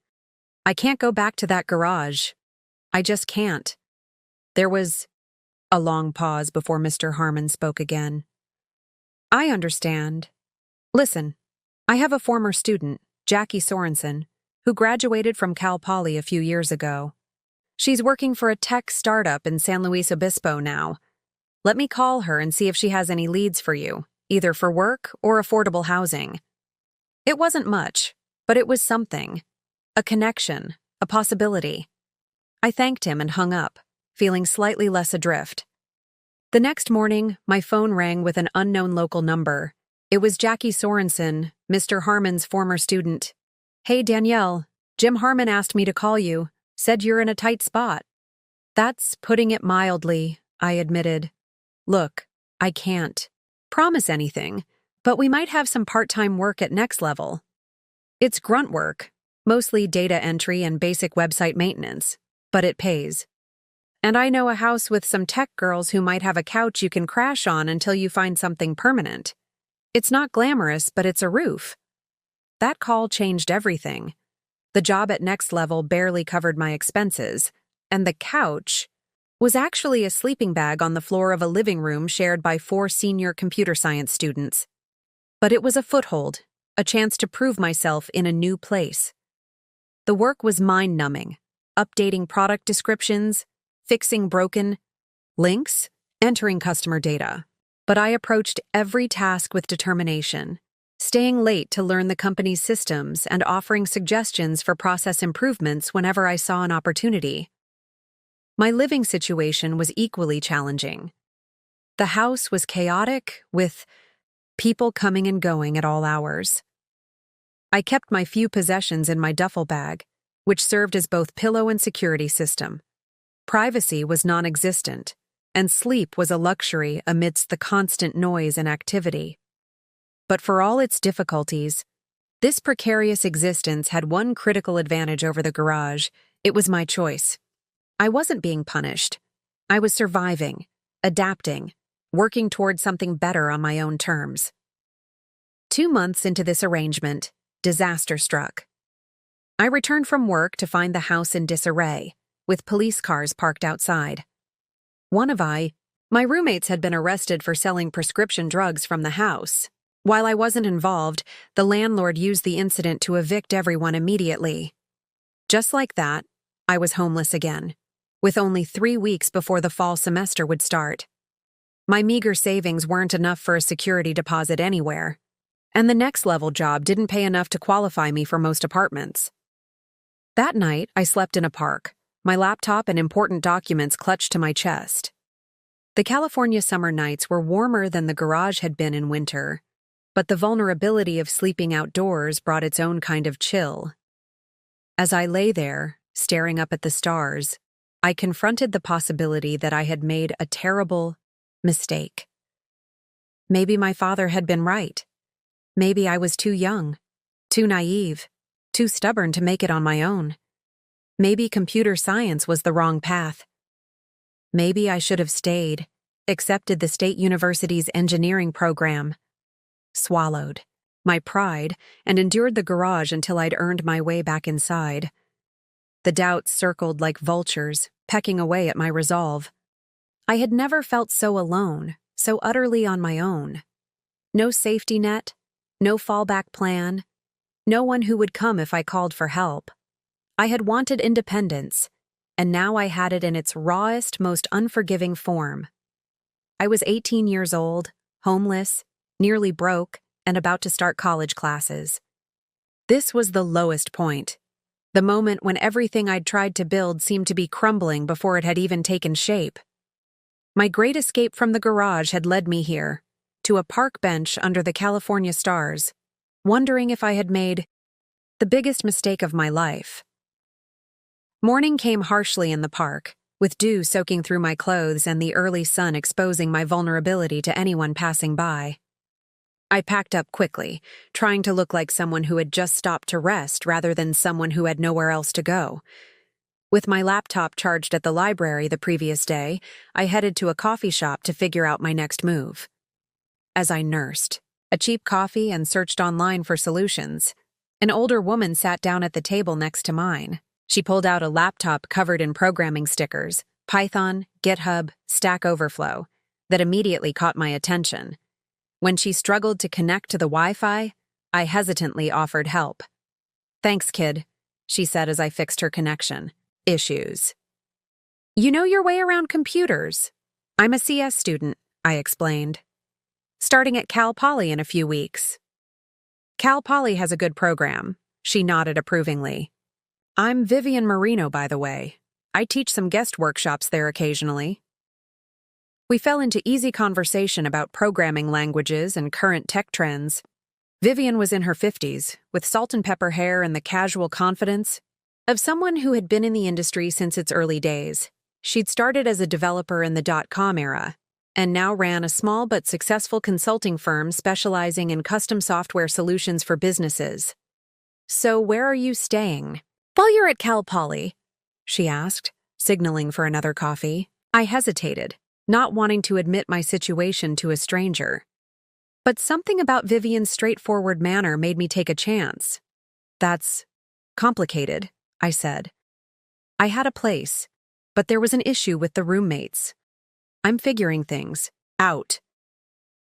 I can't go back to that garage. I just can't. There was a long pause before Mr. Harmon spoke again. I understand. Listen, I have a former student, Jackie Sorensen, who graduated from Cal Poly a few years ago. She's working for a tech startup in San Luis Obispo now. Let me call her and see if she has any leads for you, either for work or affordable housing. It wasn't much, but it was something. A connection, a possibility. I thanked him and hung up, feeling slightly less adrift. The next morning, my phone rang with an unknown local number. It was Jackie Sorensen, Mr. Harmon's former student. Hey, Danielle, Jim Harmon asked me to call you, said you're in a tight spot. That's putting it mildly, I admitted. Look, I can't promise anything, but we might have some part-time work at Next Level. It's grunt work, mostly data entry and basic website maintenance, but it pays. And I know a house with some tech girls who might have a couch you can crash on until you find something permanent. It's not glamorous, but it's a roof. That call changed everything. The job at Next Level barely covered my expenses, and the couch was actually a sleeping bag on the floor of a living room shared by 4 senior computer science students. But it was a foothold, a chance to prove myself in a new place. The work was mind-numbing, updating product descriptions, fixing broken links, entering customer data. But I approached every task with determination, staying late to learn the company's systems and offering suggestions for process improvements whenever I saw an opportunity. My living situation was equally challenging. The house was chaotic, with people coming and going at all hours. I kept my few possessions in my duffel bag, which served as both pillow and security system. Privacy was non-existent, and sleep was a luxury amidst the constant noise and activity. But for all its difficulties, this precarious existence had one critical advantage over the garage. It was my choice. I wasn't being punished. I was surviving, adapting, working toward something better on my own terms. 2 months into this arrangement, disaster struck. I returned from work to find the house in disarray, with police cars parked outside. My roommates had been arrested for selling prescription drugs from the house. While I wasn't involved, the landlord used the incident to evict everyone immediately. Just like that, I was homeless again, with only 3 weeks before the fall semester would start. My meager savings weren't enough for a security deposit anywhere, and the next level job didn't pay enough to qualify me for most apartments. That night, I slept in a park, my laptop and important documents clutched to my chest. The California summer nights were warmer than the garage had been in winter, but the vulnerability of sleeping outdoors brought its own kind of chill. As I lay there, staring up at the stars, I confronted the possibility that I had made a terrible mistake. Maybe my father had been right. Maybe I was too young, too naive, too stubborn to make it on my own. Maybe computer science was the wrong path. Maybe I should have stayed, accepted the state university's engineering program, swallowed my pride, and endured the garage until I'd earned my way back inside. The doubts circled like vultures, pecking away at my resolve. I had never felt so alone, so utterly on my own. No safety net, no fallback plan, no one who would come if I called for help. I had wanted independence, and now I had it in its rawest, most unforgiving form. I was 18 years old, homeless, nearly broke, and about to start college classes. This was the lowest point, the moment when everything I'd tried to build seemed to be crumbling before it had even taken shape. My great escape from the garage had led me here, to a park bench under the California stars, wondering if I had made the biggest mistake of my life. Morning came harshly in the park, with dew soaking through my clothes and the early sun exposing my vulnerability to anyone passing by. I packed up quickly, trying to look like someone who had just stopped to rest rather than someone who had nowhere else to go. With my laptop charged at the library the previous day, I headed to a coffee shop to figure out my next move. As I nursed a cheap coffee and searched online for solutions, an older woman sat down at the table next to mine. She pulled out a laptop covered in programming stickers, Python, GitHub, Stack Overflow, that immediately caught my attention. When she struggled to connect to the Wi-Fi, I hesitantly offered help. "Thanks, kid," she said as I fixed her connection. "Issues." "You know your way around computers." "I'm a CS student," I explained. "Starting at Cal Poly in a few weeks." "Cal Poly has a good program," she nodded approvingly. "I'm Vivian Marino, by the way. I teach some guest workshops there occasionally." We fell into easy conversation about programming languages and current tech trends. Vivian was in her 50s, with salt and pepper hair and the casual confidence of someone who had been in the industry since its early days. She'd started as a developer in the dot-com era, and now ran a small but successful consulting firm specializing in custom software solutions for businesses. "So where are you staying?" "While you're at Cal Poly," she asked, signaling for another coffee. I hesitated, not wanting to admit my situation to a stranger. But something about Vivian's straightforward manner made me take a chance. "That's complicated," I said. "I had a place, but there was an issue with the roommates. I'm figuring things out."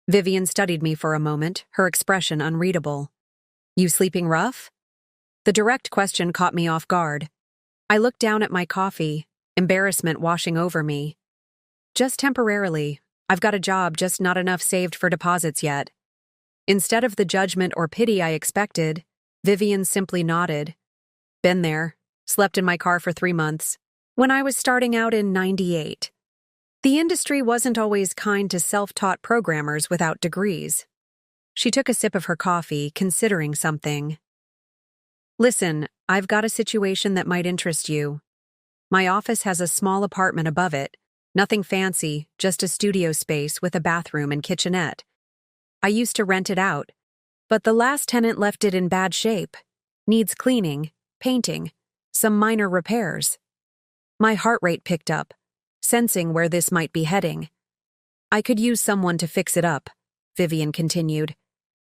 Vivian studied me for a moment, her expression unreadable. "You sleeping rough?" The direct question caught me off guard. I looked down at my coffee, embarrassment washing over me. "Just temporarily. I've got a job, just not enough saved for deposits yet." Instead of the judgment or pity I expected, Vivian simply nodded. "Been there. Slept in my car for 3 months. When I was starting out in '98. The industry wasn't always kind to self-taught programmers without degrees." She took a sip of her coffee, considering something. "Listen, I've got a situation that might interest you. My office has a small apartment above it. Nothing fancy, just a studio space with a bathroom and kitchenette. I used to rent it out, But the last tenant left it in bad shape. Needs cleaning, painting, some minor repairs. My heart rate picked up, sensing where this might be heading. I could use someone to fix it up, Vivian continued.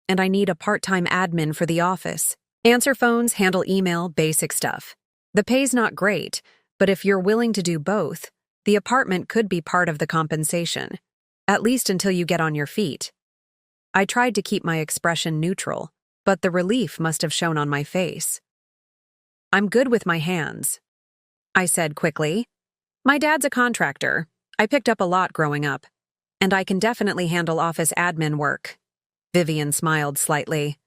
And I need a part-time admin for the office. Answer phones, handle email, basic stuff. The pay's not great, but if you're willing to do both, the apartment could be part of the compensation, at least until you get on your feet. I tried to keep my expression neutral, but the relief must have shown on my face. I'm good with my hands, I said quickly. My dad's a contractor. I picked up a lot growing up, and I can definitely handle office admin work. Vivian smiled slightly.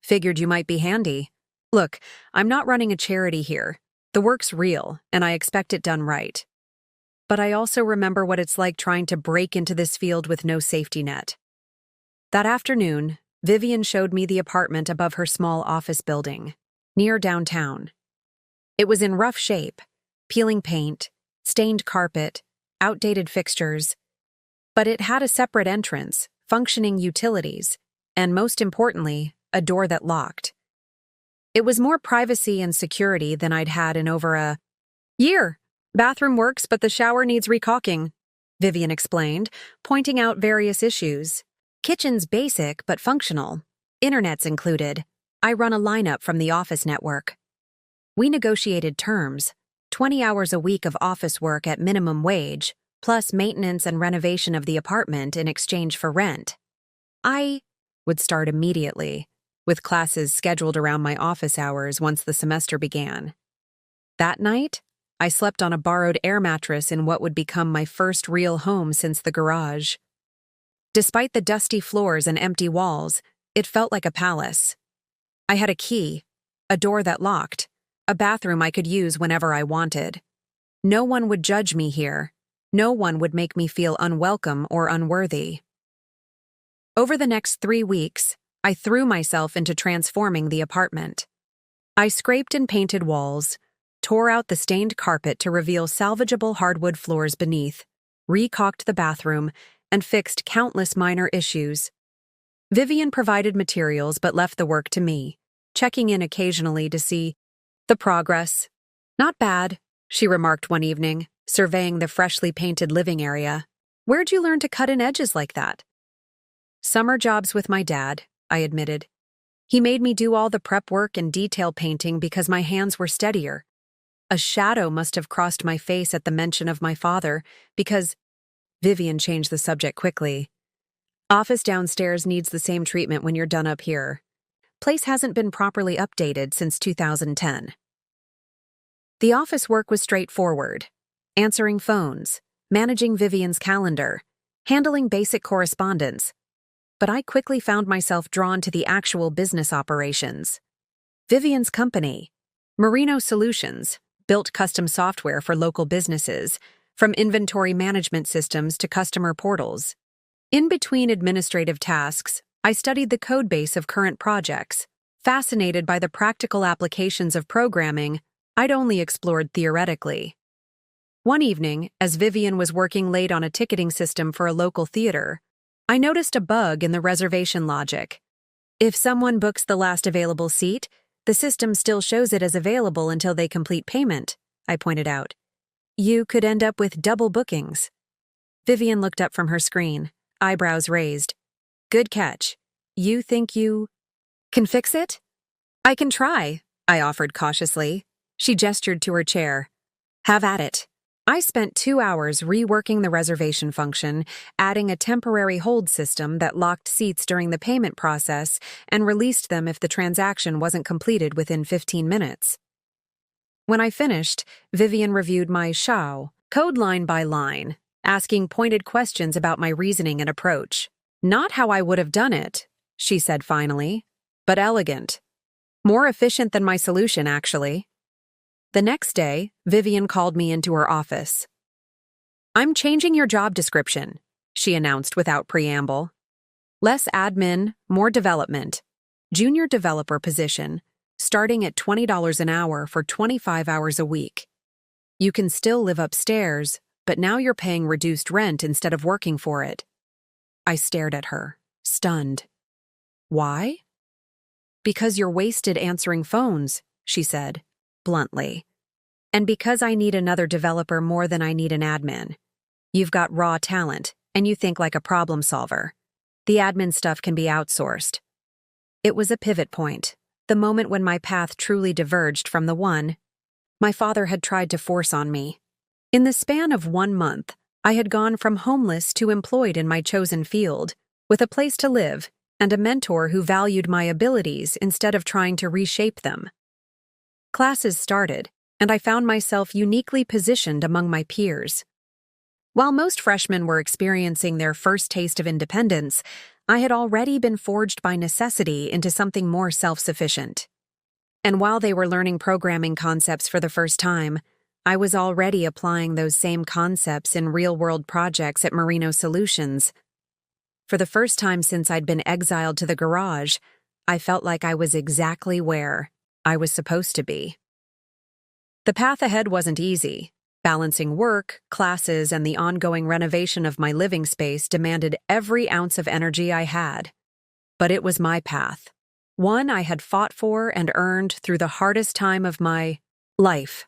Figured you might be handy. Look, I'm not running a charity here. The work's real, and I expect it done right. But I also remember what it's like trying to break into this field with no safety net. That afternoon, Vivian showed me the apartment above her small office building, near downtown. It was in rough shape, peeling paint, stained carpet, outdated fixtures, but it had a separate entrance, functioning utilities, and most importantly, a door that locked. It was more privacy and security than I'd had in over a year. Bathroom works, but the shower needs recaulking, Vivian explained, pointing out various issues. Kitchen's basic but functional. Internet's included. I run a lineup from the office network. We negotiated terms, 20 hours a week of office work at minimum wage, plus maintenance and renovation of the apartment in exchange for rent. I would start immediately, with classes scheduled around my office hours once the semester began. That night, I slept on a borrowed air mattress in what would become my first real home since the garage. Despite the dusty floors and empty walls, it felt like a palace. I had a key, a door that locked, a bathroom I could use whenever I wanted. No one would judge me here. No one would make me feel unwelcome or unworthy. Over the next 3 weeks, I threw myself into transforming the apartment. I scraped and painted walls, tore out the stained carpet to reveal salvageable hardwood floors beneath, recaulked the bathroom, and fixed countless minor issues. Vivian provided materials but left the work to me, checking in occasionally to see the progress. Not bad, she remarked one evening, surveying the freshly painted living area. Where'd you learn to cut in edges like that? Summer jobs with my dad, I admitted. He made me do all the prep work and detail painting because my hands were steadier. A shadow must have crossed my face at the mention of my father, because Vivian changed the subject quickly. Office downstairs needs the same treatment when you're done up here. Place hasn't been properly updated since 2010. The office work was straightforward. Answering phones, managing Vivian's calendar, handling basic correspondence. But I quickly found myself drawn to the actual business operations. Vivian's company, Merino Solutions, built custom software for local businesses, from inventory management systems to customer portals. In between administrative tasks, I studied the code base of current projects. Fascinated by the practical applications of programming I'd only explored theoretically. One evening, as Vivian was working late on a ticketing system for a local theater, I noticed a bug in the reservation logic. If someone books the last available seat, the system still shows it as available until they complete payment, I pointed out. You could end up with double bookings. Vivian looked up from her screen, eyebrows raised. Good catch. You think you can fix it? I can try, I offered cautiously. She gestured to her chair. Have at it. I spent 2 hours reworking the reservation function, adding a temporary hold system that locked seats during the payment process and released them if the transaction wasn't completed within 15 minutes. When I finished, Vivian reviewed my code line by line, asking pointed questions about my reasoning and approach. Not how I would have done it, she said finally, but elegant. More efficient than my solution, actually. The next day, Vivian called me into her office. I'm changing your job description, she announced without preamble. Less admin, more development. Junior developer position, starting at $20 an hour for 25 hours a week. You can still live upstairs, but now you're paying reduced rent instead of working for it. I stared at her, stunned. Why? Because you're wasted answering phones, she said, bluntly. And because I need another developer more than I need an admin. You've got raw talent, and you think like a problem solver. The admin stuff can be outsourced. It was a pivot point, the moment when my path truly diverged from the one my father had tried to force on me. In the span of 1 month, I had gone from homeless to employed in my chosen field, with a place to live and a mentor who valued my abilities instead of trying to reshape them. Classes started, and I found myself uniquely positioned among my peers. While most freshmen were experiencing their first taste of independence, I had already been forged by necessity into something more self-sufficient. And while they were learning programming concepts for the first time, I was already applying those same concepts in real-world projects at Merino Solutions. For the first time since I'd been exiled to the garage, I felt like I was exactly where I was supposed to be. The path ahead wasn't easy. Balancing work, classes, and the ongoing renovation of my living space demanded every ounce of energy I had. But it was my path, one I had fought for and earned through the hardest time of my life.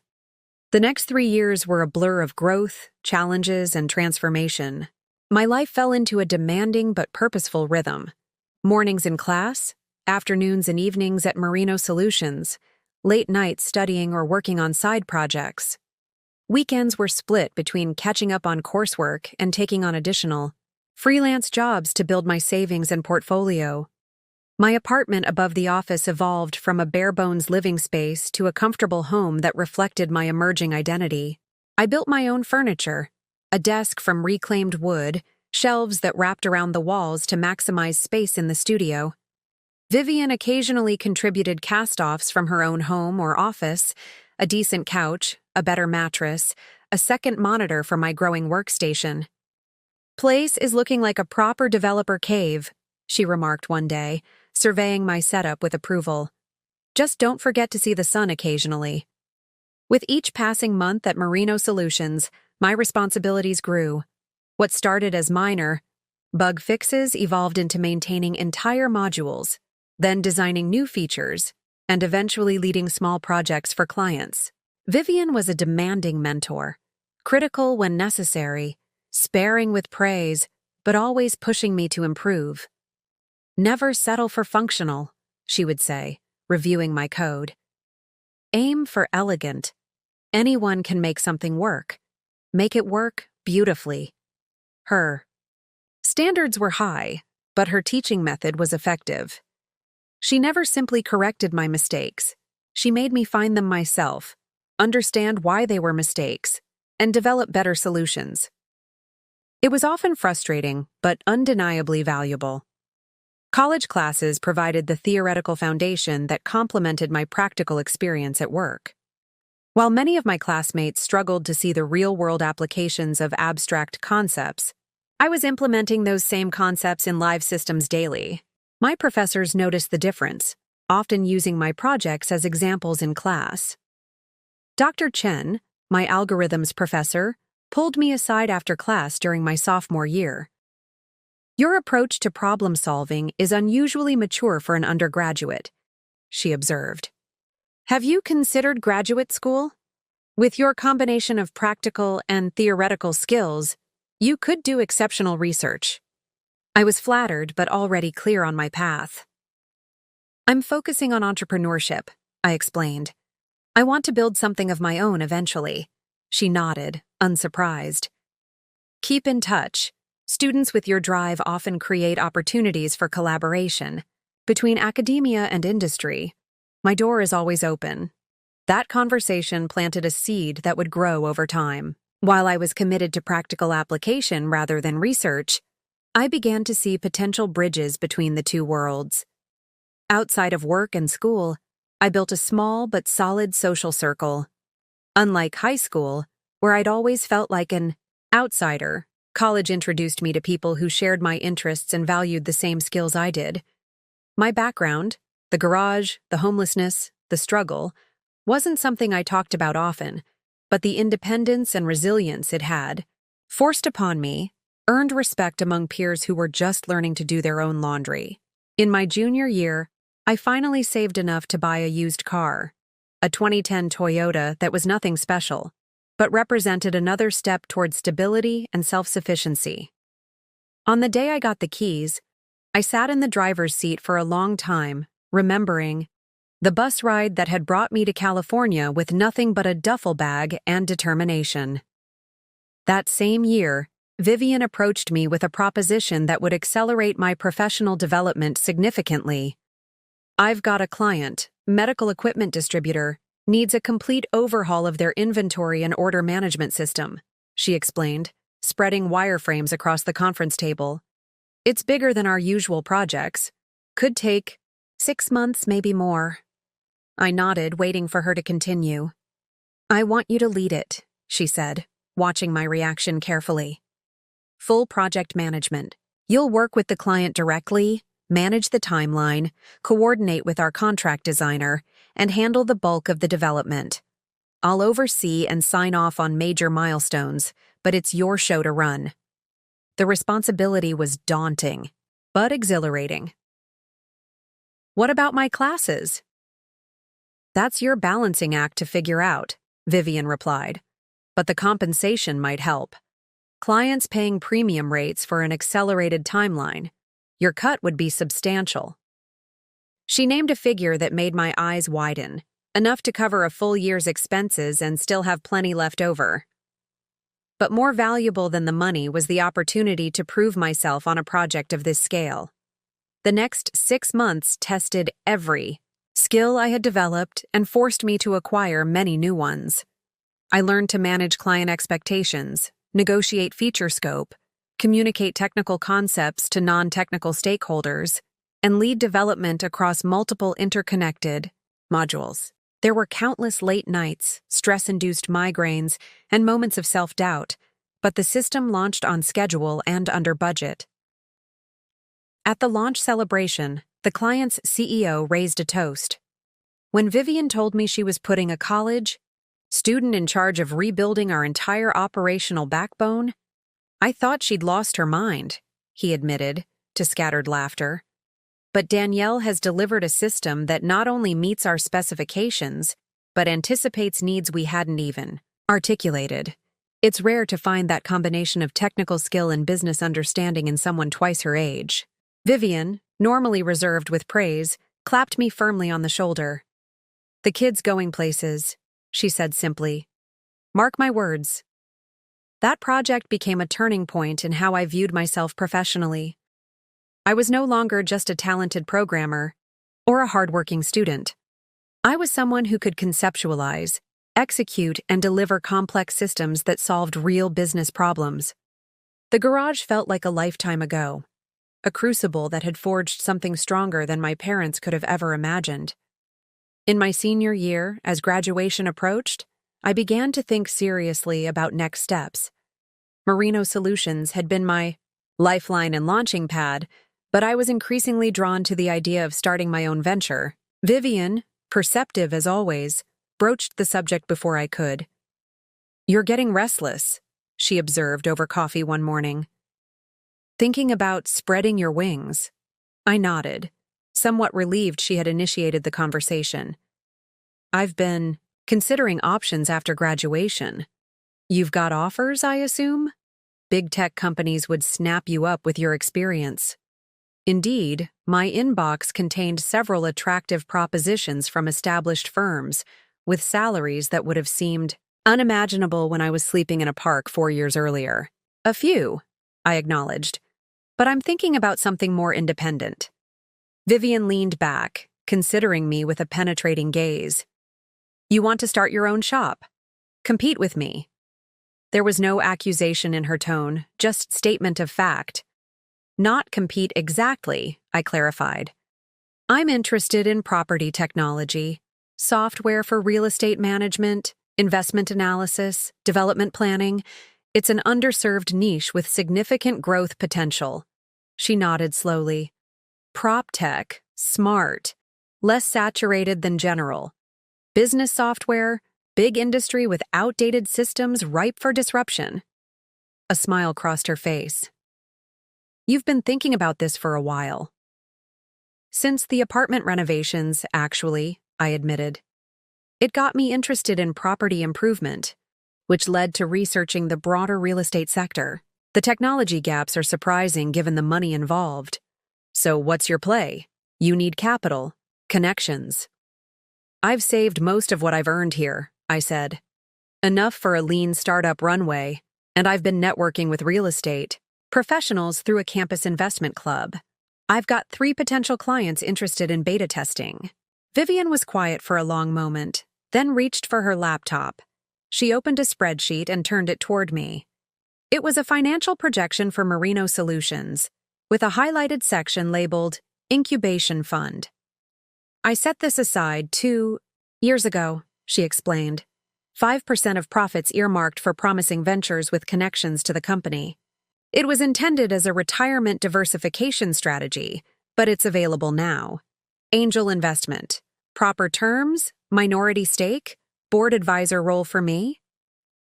The next 3 years were a blur of growth, challenges, and transformation. My life fell into a demanding but purposeful rhythm. Mornings in class, afternoons and evenings at Merino Solutions, late nights studying or working on side projects. Weekends were split between catching up on coursework and taking on additional freelance jobs to build my savings and portfolio. My apartment above the office evolved from a bare-bones living space to a comfortable home that reflected my emerging identity. I built my own furniture, a desk from reclaimed wood, shelves that wrapped around the walls to maximize space in the studio. Vivian occasionally contributed cast-offs from her own home or office, a decent couch, a better mattress, a second monitor for my growing workstation. "Place is looking like a proper developer cave," she remarked one day, surveying my setup with approval. "Just don't forget to see the sun occasionally." With each passing month at Merino Solutions, my responsibilities grew. What started as minor bug fixes evolved into maintaining entire modules, then designing new features, and eventually leading small projects for clients. Vivian was a demanding mentor, critical when necessary, sparing with praise, but always pushing me to improve. "Never settle for functional," she would say, reviewing my code. "Aim for elegant. Anyone can make something work. Make it work beautifully." Her standards were high, but her teaching method was effective. She never simply corrected my mistakes. She made me find them myself, understand why they were mistakes, and develop better solutions. It was often frustrating, but undeniably valuable. College classes provided the theoretical foundation that complemented my practical experience at work. While many of my classmates struggled to see the real-world applications of abstract concepts, I was implementing those same concepts in live systems daily. My professors noticed the difference, often using my projects as examples in class. Dr. Chen, my algorithms professor, pulled me aside after class during my sophomore year. "Your approach to problem-solving is unusually mature for an undergraduate," she observed. "Have you considered graduate school? With your combination of practical and theoretical skills, you could do exceptional research." I was flattered but already clear on my path. "I'm focusing on entrepreneurship," I explained. "I want to build something of my own eventually." She nodded, unsurprised. "Keep in touch. Students with your drive often create opportunities for collaboration. Between academia and industry, my door is always open." That conversation planted a seed that would grow over time. While I was committed to practical application rather than research, I began to see potential bridges between the two worlds. Outside of work and school, I built a small but solid social circle. Unlike high school, where I'd always felt like an outsider, college introduced me to people who shared my interests and valued the same skills I did. My background, the garage, the homelessness, the struggle, wasn't something I talked about often, but the independence and resilience it had, forced upon me, earned respect among peers who were just learning to do their own laundry. In my junior year, I finally saved enough to buy a used car, a 2010 Toyota that was nothing special, but represented another step toward stability and self-sufficiency. On the day I got the keys, I sat in the driver's seat for a long time, remembering the bus ride that had brought me to California with nothing but a duffel bag and determination. That same year, Vivian approached me with a proposition that would accelerate my professional development significantly. "I've got a client, medical equipment distributor, needs a complete overhaul of their inventory and order management system," she explained, spreading wireframes across the conference table. "It's bigger than our usual projects. Could take 6 months, maybe more." I nodded, waiting for her to continue. "I want you to lead it," she said, watching my reaction carefully. "Full project management. You'll work with the client directly, manage the timeline, coordinate with our contract designer, and handle the bulk of the development. I'll oversee and sign off on major milestones, but it's your show to run." The responsibility was daunting, but exhilarating. "What about my classes?" "That's your balancing act to figure out," Vivian replied. "But the compensation might help. Clients paying premium rates for an accelerated timeline. Your cut would be substantial." She named a figure that made my eyes widen, enough to cover a full year's expenses and still have plenty left over. But more valuable than the money was the opportunity to prove myself on a project of this scale. The next 6 months tested every skill I had developed and forced me to acquire many new ones. I learned to manage client expectations, negotiate feature scope, communicate technical concepts to non-technical stakeholders, and lead development across multiple interconnected modules. There were countless late nights, stress-induced migraines, and moments of self-doubt, but the system launched on schedule and under budget. At the launch celebration, the client's CEO raised a toast. When Vivian told me she was putting a college student in charge of rebuilding our entire operational backbone, I thought she'd lost her mind, he admitted, to scattered laughter. But Danielle has delivered a system that not only meets our specifications, but anticipates needs we hadn't even articulated. It's rare to find that combination of technical skill and business understanding in someone twice her age. Vivian, normally reserved with praise, clapped me firmly on the shoulder. "The kid's going places," she said simply. "Mark my words." That project became a turning point in how I viewed myself professionally. I was no longer just a talented programmer or a hardworking student. I was someone who could conceptualize, execute, and deliver complex systems that solved real business problems. The garage felt like a lifetime ago, a crucible that had forged something stronger than my parents could have ever imagined. In my senior year, as graduation approached, I began to think seriously about next steps. Merino Solutions had been my lifeline and launching pad, but I was increasingly drawn to the idea of starting my own venture. Vivian, perceptive as always, broached the subject before I could. "You're getting restless," she observed over coffee one morning. "Thinking about spreading your wings?" I nodded, somewhat relieved she had initiated the conversation. "I've been considering options after graduation." "You've got offers, I assume? Big tech companies would snap you up with your experience." Indeed, my inbox contained several attractive propositions from established firms, with salaries that would have seemed unimaginable when I was sleeping in a park 4 years earlier. "A few," I acknowledged, "but I'm thinking about something more independent." Vivian leaned back, considering me with a penetrating gaze. "You want to start your own shop? Compete with me?" There was no accusation in her tone, just statement of fact. "Not compete exactly," I clarified. "I'm interested in property technology, software for real estate management, investment analysis, development planning. It's an underserved niche with significant growth potential." She nodded slowly. "Prop tech, smart, less saturated than general. Business software, big industry with outdated systems ripe for disruption." A smile crossed her face. "You've been thinking about this for a while." Since the apartment renovations, actually, I admitted. It got me interested in property improvement, which led to researching the broader real estate sector. The technology gaps are surprising given the money involved. So what's your play? You need capital, connections. I've saved most of what I've earned here, I said. Enough for a lean startup runway, and I've been networking with real estate professionals through a campus investment club. I've got 3 potential clients interested in beta testing. Vivian was quiet for a long moment, then reached for her laptop. She opened a spreadsheet and turned it toward me. It was a financial projection for Merino Solutions, with a highlighted section labeled Incubation Fund. I set this aside 2 years ago, she explained. 5% of profits earmarked for promising ventures with connections to the company. It was intended as a retirement diversification strategy, but it's available now. Angel investment. Proper terms, minority stake, board advisor role for me?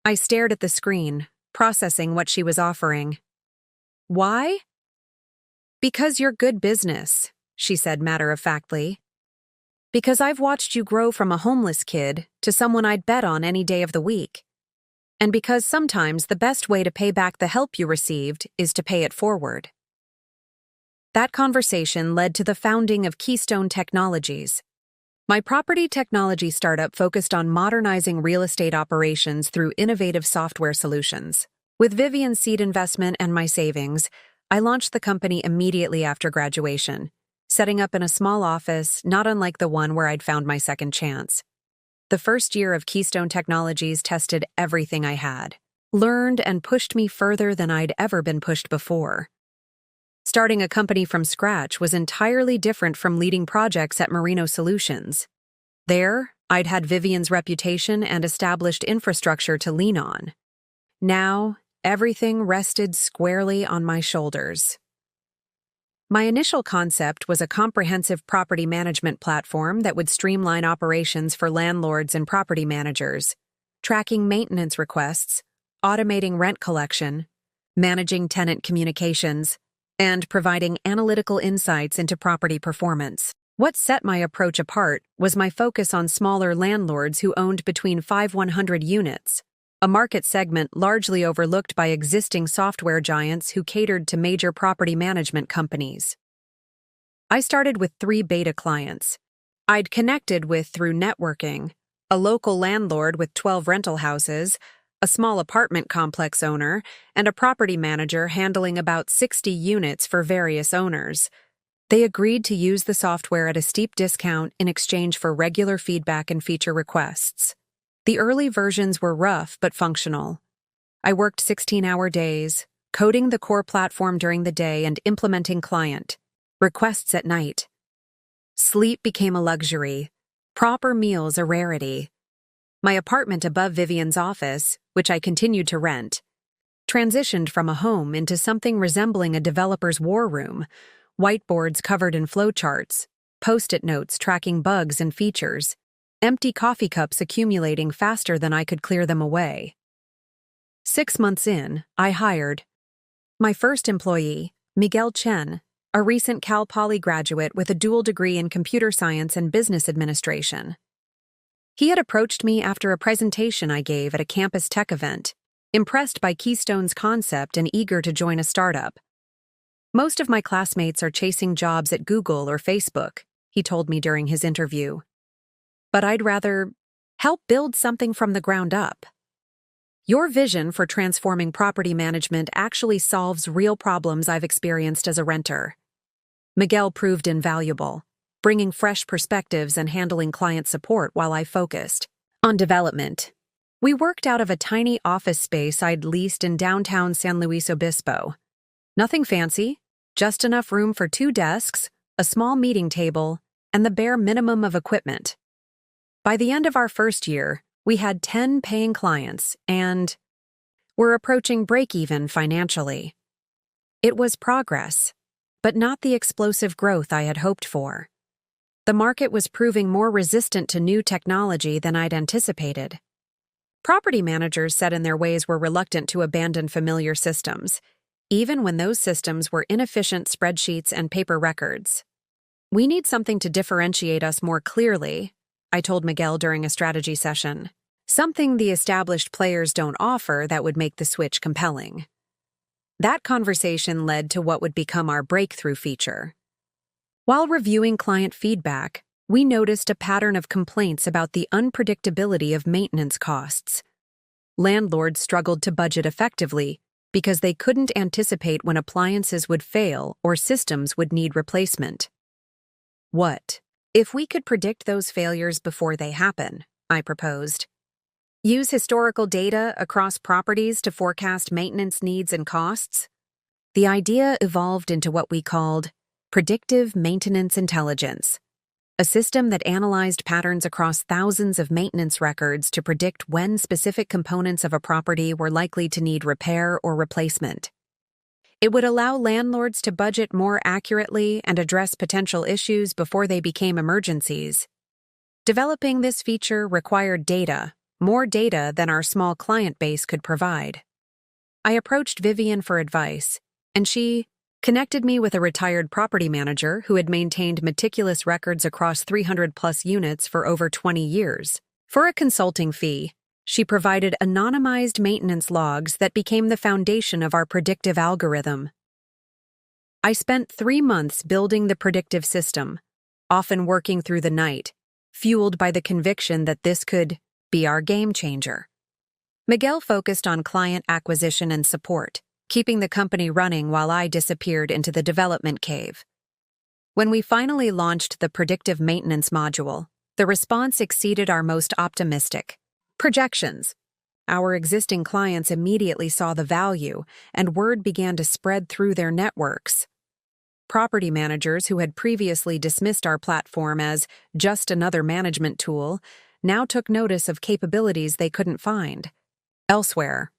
I stared at the screen, processing what she was offering. Why? Because you're good business, she said matter-of-factly. Because I've watched you grow from a homeless kid to someone I'd bet on any day of the week. And because sometimes the best way to pay back the help you received is to pay it forward. That conversation led to the founding of Keystone Technologies. My property technology startup focused on modernizing real estate operations through innovative software solutions. With Vivian's seed investment and my savings, I launched the company immediately after graduation, setting up in a small office not unlike the one where I'd found my second chance. The first year of Keystone Technologies tested everything I had, learned and pushed me further than I'd ever been pushed before. Starting a company from scratch was entirely different from leading projects at Merino Solutions. There, I'd had Vivian's reputation and established infrastructure to lean on. Now, everything rested squarely on my shoulders. My initial concept was a comprehensive property management platform that would streamline operations for landlords and property managers, tracking maintenance requests, automating rent collection, managing tenant communications, and providing analytical insights into property performance. What set my approach apart was my focus on smaller landlords who owned between 5-100 units, a market segment largely overlooked by existing software giants who catered to major property management companies. I started with 3 beta clients. I'd connected with through networking, a local landlord with 12 rental houses, a small apartment complex owner, and a property manager handling about 60 units for various owners. They agreed to use the software at a steep discount in exchange for regular feedback and feature requests. The early versions were rough but functional. I worked 16-hour days, coding the core platform during the day and implementing client requests at night. Sleep became a luxury, proper meals a rarity. My apartment above Vivian's office, which I continued to rent, transitioned from a home into something resembling a developer's war room, whiteboards covered in flowcharts, post-it notes tracking bugs and features, empty coffee cups accumulating faster than I could clear them away. 6 months in, I hired my first employee, Miguel Chen, a recent Cal Poly graduate with a dual degree in computer science and business administration. He had approached me after a presentation I gave at a campus tech event, impressed by Keystone's concept and eager to join a startup. Most of my classmates are chasing jobs at Google or Facebook, he told me during his interview. But I'd rather help build something from the ground up. Your vision for transforming property management actually solves real problems I've experienced as a renter. Miguel proved invaluable, bringing fresh perspectives and handling client support while I focused on development. We worked out of a tiny office space I'd leased in downtown San Luis Obispo. Nothing fancy, just enough room for 2 desks, a small meeting table, and the bare minimum of equipment. By the end of our first year, we had 10 paying clients and were approaching break-even financially. It was progress, but not the explosive growth I had hoped for. The market was proving more resistant to new technology than I'd anticipated. Property managers set in their ways were reluctant to abandon familiar systems, even when those systems were inefficient spreadsheets and paper records. We need something to differentiate us more clearly, I told Miguel during a strategy session. Something the established players don't offer that would make the switch compelling. That conversation led to what would become our breakthrough feature. While reviewing client feedback, we noticed a pattern of complaints about the unpredictability of maintenance costs. Landlords struggled to budget effectively because they couldn't anticipate when appliances would fail or systems would need replacement. What if we could predict those failures before they happen? I proposed. Use historical data across properties to forecast maintenance needs and costs? The idea evolved into what we called predictive maintenance intelligence, a system that analyzed patterns across thousands of maintenance records to predict when specific components of a property were likely to need repair or replacement. It would allow landlords to budget more accurately and address potential issues before they became emergencies. Developing this feature required data, more data than our small client base could provide. I approached Vivian for advice, and she connected me with a retired property manager who had maintained meticulous records across 300-plus units for over 20 years. For a consulting fee, she provided anonymized maintenance logs that became the foundation of our predictive algorithm. I spent 3 months building the predictive system, often working through the night, fueled by the conviction that this could be our game changer. Miguel focused on client acquisition and support, keeping the company running while I disappeared into the development cave. When we finally launched the predictive maintenance module, the response exceeded our most optimistic projections. Our existing clients immediately saw the value, and word began to spread through their networks. Property managers who had previously dismissed our platform as just another management tool now took notice of capabilities they couldn't find elsewhere.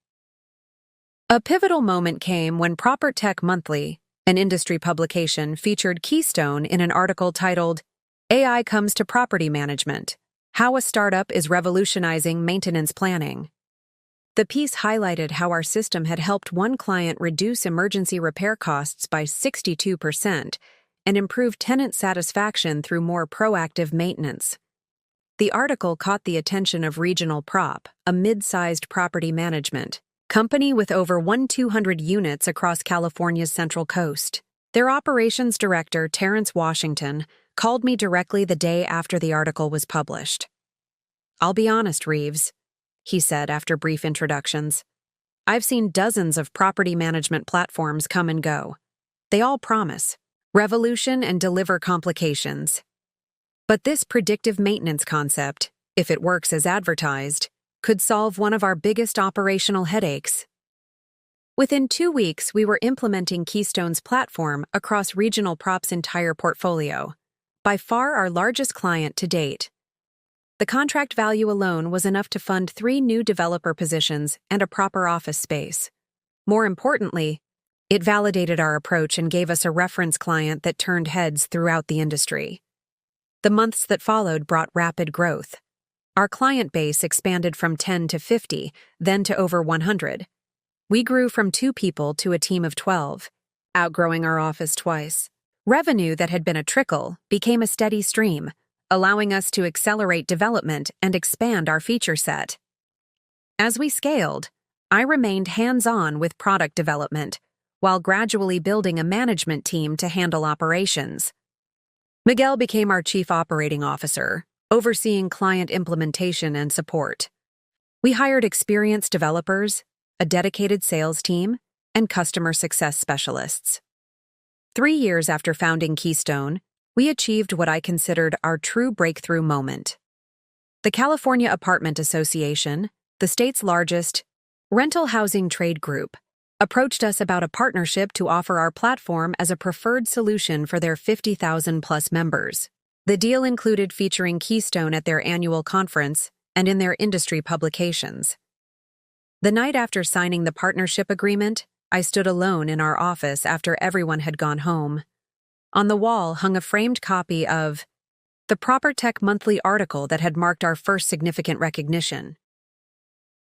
A pivotal moment came when PropTech Monthly, an industry publication, featured Keystone in an article titled, "AI Comes to Property Management: How a Startup is Revolutionizing Maintenance Planning." The piece highlighted how our system had helped one client reduce emergency repair costs by 62% and improve tenant satisfaction through more proactive maintenance. The article caught the attention of Regional Prop, a mid-sized property management company with over 1,200 units across California's Central Coast. Their operations director, Terrence Washington, called me directly the day after the article was published. "I'll be honest, Reeves," he said after brief introductions. "I've seen dozens of property management platforms come and go. They all promise revolution and deliver complications. But this predictive maintenance concept, if it works as advertised, could solve one of our biggest operational headaches." Within 2 weeks, we were implementing Keystone's platform across Regional Prop's entire portfolio, by far our largest client to date. The contract value alone was enough to fund 3 new developer positions and a proper office space. More importantly, it validated our approach and gave us a reference client that turned heads throughout the industry. The months that followed brought rapid growth. Our client base expanded from 10 to 50, then to over 100. We grew from 2 people to a team of 12, outgrowing our office twice. Revenue that had been a trickle became a steady stream, allowing us to accelerate development and expand our feature set. As we scaled, I remained hands-on with product development, while gradually building a management team to handle operations. Miguel became our chief operating officer, overseeing client implementation and support. We hired experienced developers, a dedicated sales team, and customer success specialists. 3 years after founding Keystone, we achieved what I considered our true breakthrough moment. The California Apartment Association, the state's largest rental housing trade group, approached us about a partnership to offer our platform as a preferred solution for their 50,000-plus members. The deal included featuring Keystone at their annual conference and in their industry publications. The night after signing the partnership agreement, I stood alone in our office after everyone had gone home. On the wall hung a framed copy of the PropTech Monthly article that had marked our first significant recognition.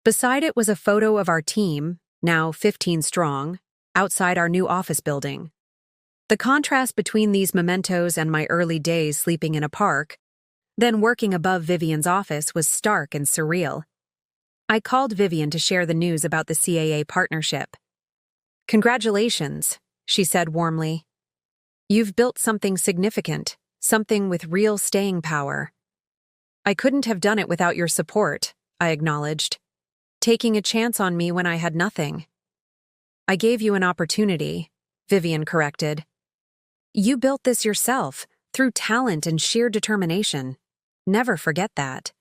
Beside it was a photo of our team, now 15 strong, outside our new office building. The The contrast between these mementos and my early days sleeping in a park, then working above Vivian's office, was stark and surreal. I called Vivian to share the news about the CAA partnership. "Congratulations," she said warmly. "You've built something significant, something with real staying power." "I couldn't have done it without your support," I acknowledged. "Taking a chance on me when I had nothing." "I gave you an opportunity," Vivian corrected. "You built this yourself, through talent and sheer determination. Never forget that."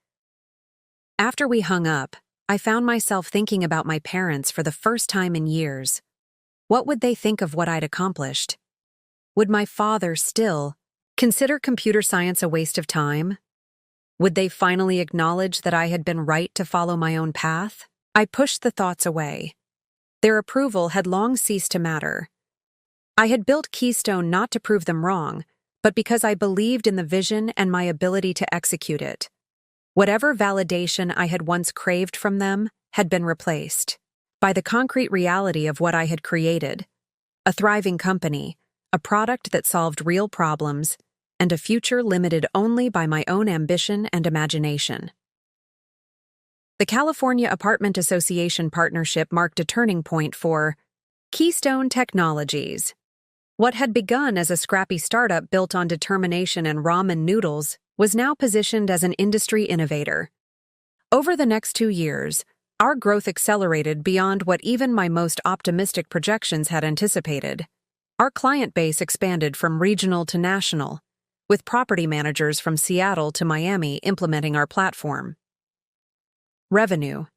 After we hung up, I found myself thinking about my parents for the first time in years. What would they think of what I'd accomplished? Would my father still consider computer science a waste of time? Would they finally acknowledge that I had been right to follow my own path? I pushed the thoughts away. Their approval had long ceased to matter. I had built Keystone not to prove them wrong, but because I believed in the vision and my ability to execute it. Whatever validation I had once craved from them had been replaced by the concrete reality of what I had created: a thriving company, a product that solved real problems, and a future limited only by my own ambition and imagination. The California Apartment Association partnership marked a turning point for Keystone Technologies. What had begun as a scrappy startup built on determination and ramen noodles was now positioned as an industry innovator. Over the next 2 years, our growth accelerated beyond what even my most optimistic projections had anticipated. Our client base expanded from regional to national, with property managers from Seattle to Miami implementing our platform. Revenue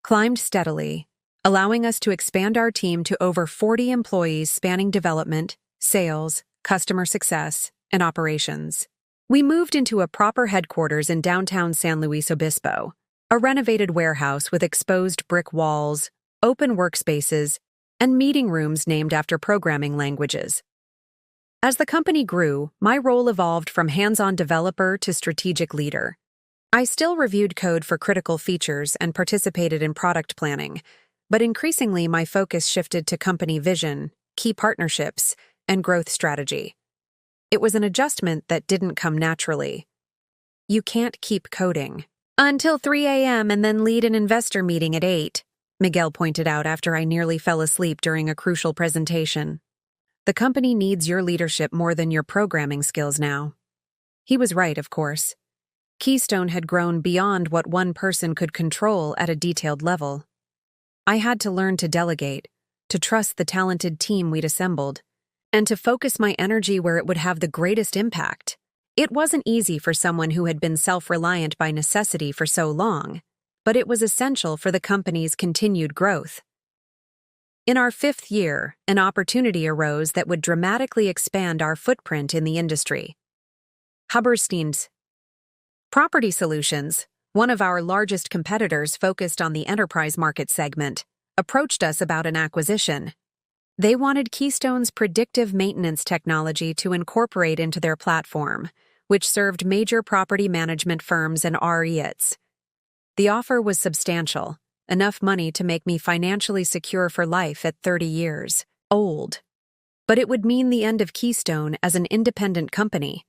climbed steadily, allowing us to expand our team to over 40 employees spanning development, sales, customer success, and operations. We moved into a proper headquarters in downtown San Luis Obispo, a renovated warehouse with exposed brick walls, open workspaces, and meeting rooms named after programming languages. As the company grew, my role evolved from hands-on developer to strategic leader. I still reviewed code for critical features and participated in product planning, but increasingly my focus shifted to company vision, key partnerships, and growth strategy. It was an adjustment that didn't come naturally. You can't keep coding until 3 a.m. and then lead an investor meeting at 8, Miguel pointed out after I nearly fell asleep during a crucial presentation. The company needs your leadership more than your programming skills now. He was right, of course. Keystone had grown beyond what one person could control at a detailed level. I had to learn to delegate, to trust the talented team we'd assembled, and to focus my energy where it would have the greatest impact. It wasn't easy for someone who had been self-reliant by necessity for so long, but it was essential for the company's continued growth. In our 5th year, an opportunity arose that would dramatically expand our footprint in the industry. Hubberstein's Property Solutions, one of our largest competitors focused on the enterprise market segment, approached us about an acquisition. They wanted Keystone's predictive maintenance technology to incorporate into their platform, which served major property management firms and REITs. The offer was substantial, enough money to make me financially secure for life at 30 years old. But it would mean the end of Keystone as an independent company.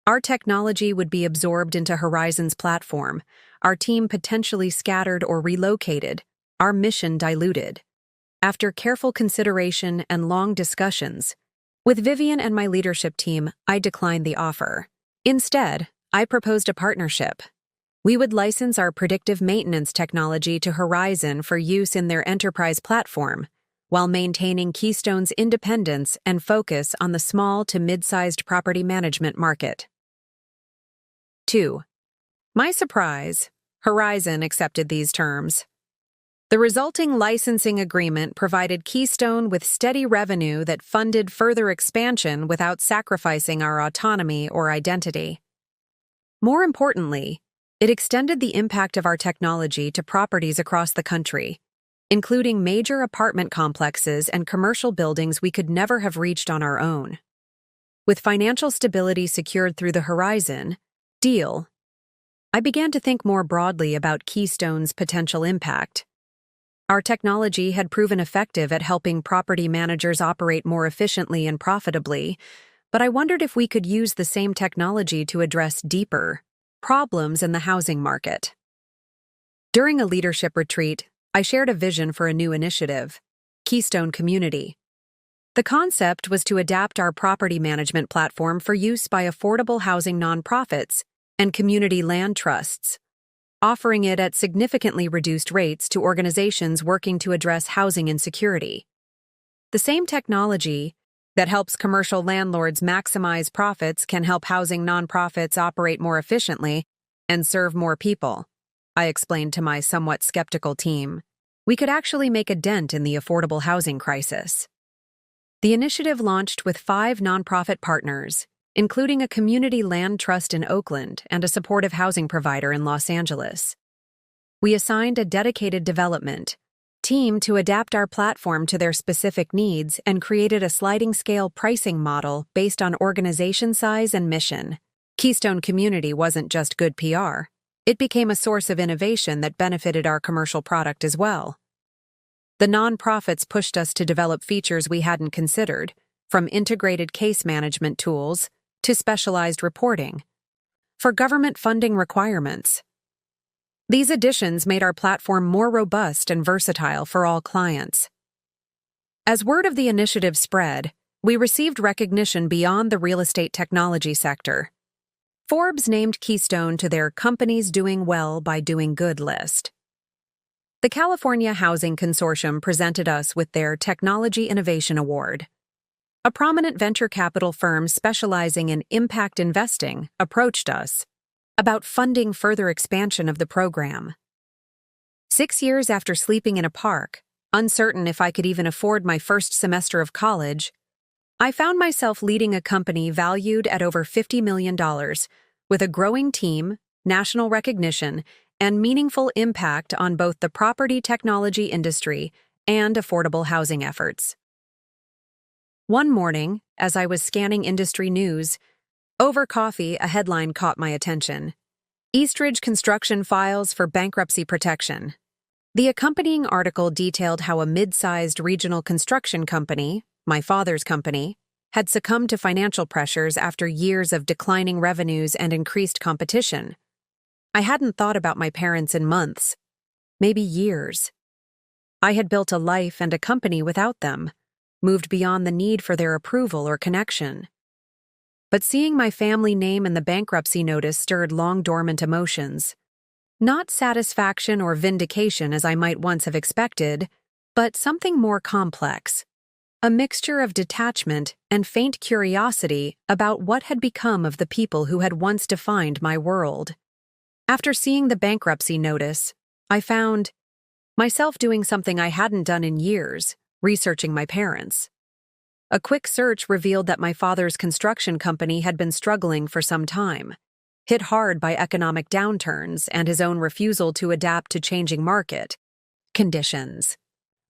Our technology would be absorbed into Horizon's platform, our team potentially scattered or relocated, our mission diluted. After careful consideration and long discussions, with Vivian and my leadership team, I declined the offer. Instead, I proposed a partnership. We would license our predictive maintenance technology to Horizon for use in their enterprise platform, while maintaining Keystone's independence and focus on the small to mid-sized property management market. 2. My surprise, Horizon accepted these terms. The resulting licensing agreement provided Keystone with steady revenue that funded further expansion without sacrificing our autonomy or identity. More importantly, it extended the impact of our technology to properties across the country, including major apartment complexes and commercial buildings we could never have reached on our own. With financial stability secured through the Horizon deal, I began to think more broadly about Keystone's potential impact. Our technology had proven effective at helping property managers operate more efficiently and profitably, but I wondered if we could use the same technology to address deeper problems in the housing market. During a leadership retreat, I shared a vision for a new initiative, Keystone Community. The concept was to adapt our property management platform for use by affordable housing nonprofits and community land trusts, offering it at significantly reduced rates to organizations working to address housing insecurity. The same technology that helps commercial landlords maximize profits can help housing nonprofits operate more efficiently and serve more people, I explained to my somewhat skeptical team. We could actually make a dent in the affordable housing crisis. The initiative launched with 5 nonprofit partners, including a community land trust in Oakland and a supportive housing provider in Los Angeles. We assigned a dedicated development team to adapt our platform to their specific needs and created a sliding-scale pricing model based on organization size and mission. Keystone Community wasn't just good PR. It became a source of innovation that benefited our commercial product as well. The nonprofits pushed us to develop features we hadn't considered, from integrated case management tools to specialized reporting for government funding requirements. These additions made our platform more robust and versatile for all clients. As word of the initiative spread, we received recognition beyond the real estate technology sector. Forbes named Keystone to their Companies Doing Well by Doing Good list. The California Housing Consortium presented us with their Technology Innovation Award. A prominent venture capital firm specializing in impact investing approached us about funding further expansion of the program. 6 years after sleeping in a park, uncertain if I could even afford my first semester of college, I found myself leading a company valued at over $50 million, with a growing team, national recognition, and meaningful impact on both the property technology industry and affordable housing efforts. One morning, as I was scanning industry news, over coffee, a headline caught my attention. Eastridge Construction files for bankruptcy protection. The accompanying article detailed how a mid-sized regional construction company, my father's company, had succumbed to financial pressures after years of declining revenues and increased competition. I hadn't thought about my parents in months, maybe years. I had built a life and a company without them, moved beyond the need for their approval or connection. But seeing my family name in the bankruptcy notice stirred long-dormant emotions. Not satisfaction or vindication as I might once have expected, but something more complex. A mixture of detachment and faint curiosity about what had become of the people who had once defined my world. After seeing the bankruptcy notice, I found myself doing something I hadn't done in years, researching my parents. A quick search revealed that my father's construction company had been struggling for some time, hit hard by economic downturns and his own refusal to adapt to changing market conditions.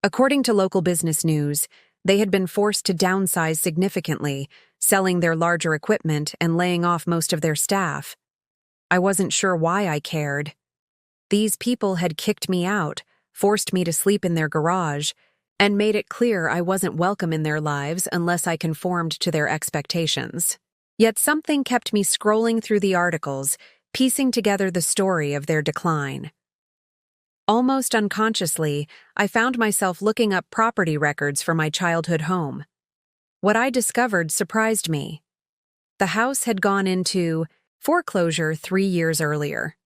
According to local business news, they had been forced to downsize significantly, selling their larger equipment and laying off most of their staff. I wasn't sure why I cared. These people had kicked me out, forced me to sleep in their garage, and made it clear I wasn't welcome in their lives unless I conformed to their expectations. Yet something kept me scrolling through the articles, piecing together the story of their decline. Almost unconsciously, I found myself looking up property records for my childhood home. What I discovered surprised me. The house had gone into foreclosure 3 years earlier.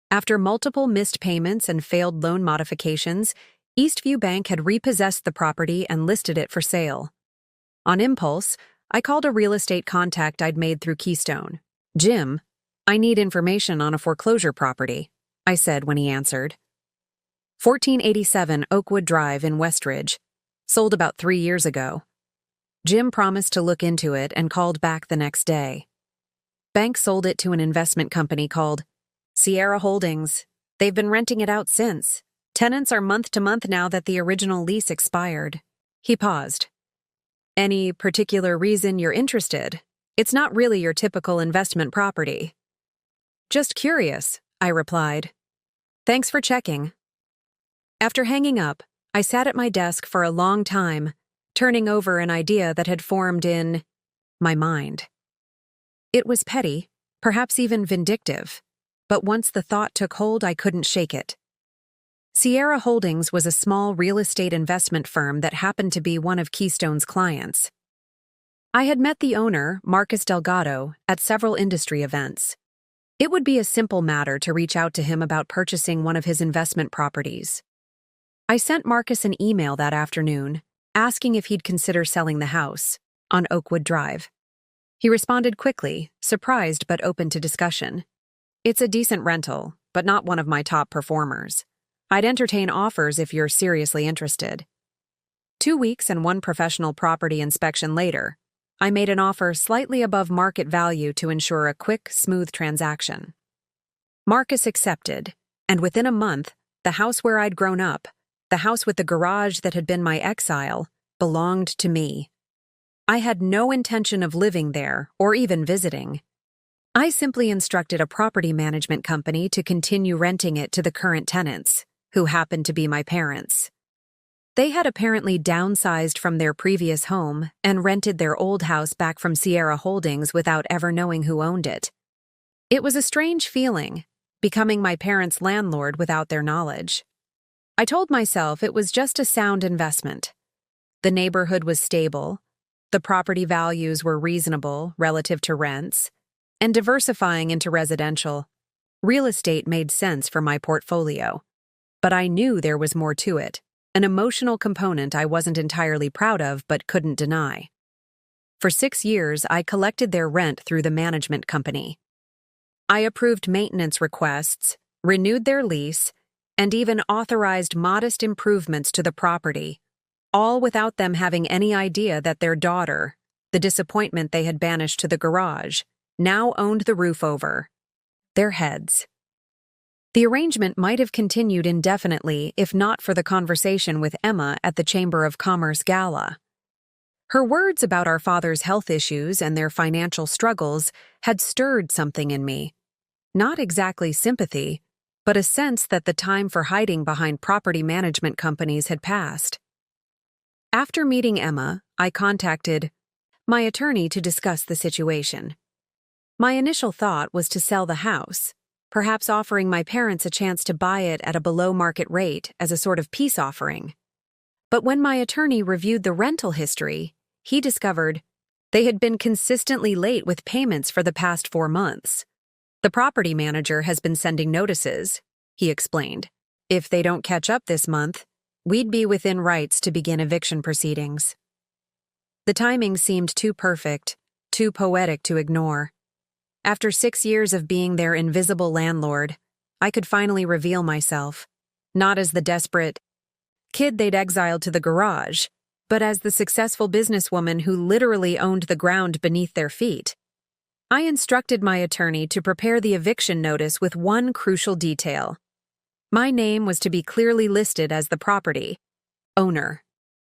After multiple missed payments and failed loan modifications, Eastview Bank had repossessed the property and listed it for sale. On impulse, I called a real estate contact I'd made through Keystone. "Jim, I need information on a foreclosure property," I said when he answered. 1487 Oakwood Drive in Westridge. Sold about 3 years ago. Jim promised to look into it and called back the next day. Bank sold it to an investment company called Sierra Holdings. They've been renting it out since. Tenants are month to month now that the original lease expired. He paused. "Any particular reason you're interested? It's not really your typical investment property." "Just curious," I replied. "Thanks for checking." After hanging up, I sat at my desk for a long time, turning over an idea that had formed in my mind. It was petty, perhaps even vindictive, but once the thought took hold, I couldn't shake it. Sierra Holdings was a small real estate investment firm that happened to be one of Keystone's clients. I had met the owner, Marcus Delgado, at several industry events. It would be a simple matter to reach out to him about purchasing one of his investment properties. I sent Marcus an email that afternoon, asking if he'd consider selling the house on Oakwood Drive. He responded quickly, surprised but open to discussion. "It's a decent rental, but not one of my top performers. I'd entertain offers if you're seriously interested." 2 weeks and one professional property inspection later, I made an offer slightly above market value to ensure a quick, smooth transaction. Marcus accepted, and within a month, the house where I'd grown up, the house with the garage that had been my exile, belonged to me. I had no intention of living there or even visiting. I simply instructed a property management company to continue renting it to the current tenants, who happened to be my parents. They had apparently downsized from their previous home and rented their old house back from Sierra Holdings without ever knowing who owned it. It was a strange feeling, becoming my parents' landlord without their knowledge. I told myself it was just a sound investment. The neighborhood was stable, the property values were reasonable relative to rents, and diversifying into residential, real estate made sense for my portfolio. But I knew there was more to it, an emotional component I wasn't entirely proud of but couldn't deny. For 6 years, I collected their rent through the management company. I approved maintenance requests, renewed their lease, and even authorized modest improvements to the property, all without them having any idea that their daughter, the disappointment they had banished to the garage, now owned the roof over their heads. The arrangement might have continued indefinitely if not for the conversation with Emma at the Chamber of Commerce gala. Her words about our father's health issues and their financial struggles had stirred something in me. Not exactly sympathy, but a sense that the time for hiding behind property management companies had passed. After meeting Emma, I contacted my attorney to discuss the situation. My initial thought was to sell the house, perhaps offering my parents a chance to buy it at a below-market rate as a sort of peace offering. But when my attorney reviewed the rental history, he discovered they had been consistently late with payments for the past 4 months. "The property manager has been sending notices," he explained. "If they don't catch up this month, we'd be within rights to begin eviction proceedings." The timing seemed too perfect, too poetic to ignore. After 6 years of being their invisible landlord, I could finally reveal myself, not as the desperate kid they'd exiled to the garage, but as the successful businesswoman who literally owned the ground beneath their feet. I instructed my attorney to prepare the eviction notice with one crucial detail. My name was to be clearly listed as the property owner.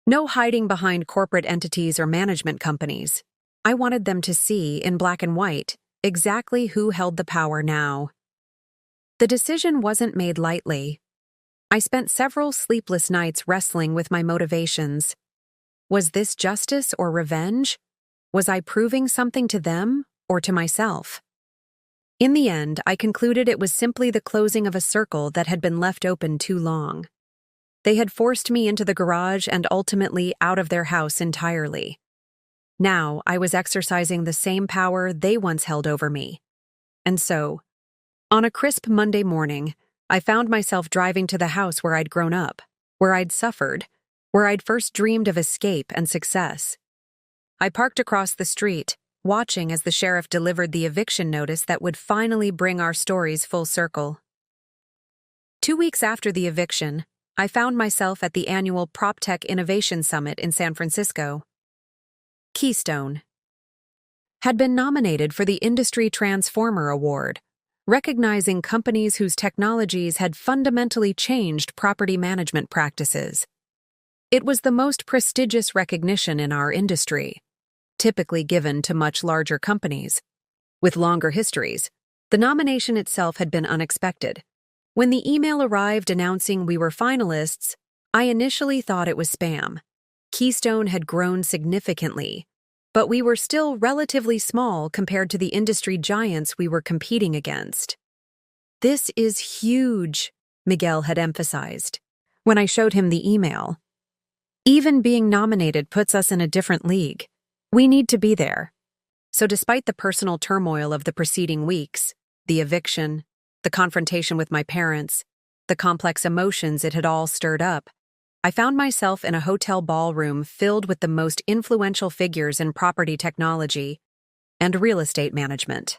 No hiding behind corporate entities or management companies. I wanted them to see, in black and white, exactly who held the power now. The decision wasn't made lightly. I spent several sleepless nights wrestling with my motivations. Was this justice or revenge? Was I proving something to them or to myself? In the end, I concluded it was simply the closing of a circle that had been left open too long. They had forced me into the garage and ultimately out of their house entirely. Now I was exercising the same power they once held over me. And so, on a crisp Monday morning, I found myself driving to the house where I'd grown up, where I'd suffered, where I'd first dreamed of escape and success. I parked across the street, watching as the sheriff delivered the eviction notice that would finally bring our stories full circle. 2 weeks after the eviction, I found myself at the annual PropTech Innovation Summit in San Francisco. Keystone had been nominated for the Industry Transformer Award, recognizing companies whose technologies had fundamentally changed property management practices. It was the most prestigious recognition in our industry, typically given to much larger companies. With longer histories, the nomination itself had been unexpected. When the email arrived announcing we were finalists, I initially thought it was spam. Keystone had grown significantly, but we were still relatively small compared to the industry giants we were competing against. "This is huge," Miguel had emphasized when I showed him the email. "Even being nominated puts us in a different league. We need to be there." So despite the personal turmoil of the preceding weeks, the eviction, the confrontation with my parents, the complex emotions it had all stirred up, I found myself in a hotel ballroom filled with the most influential figures in property technology and real estate management.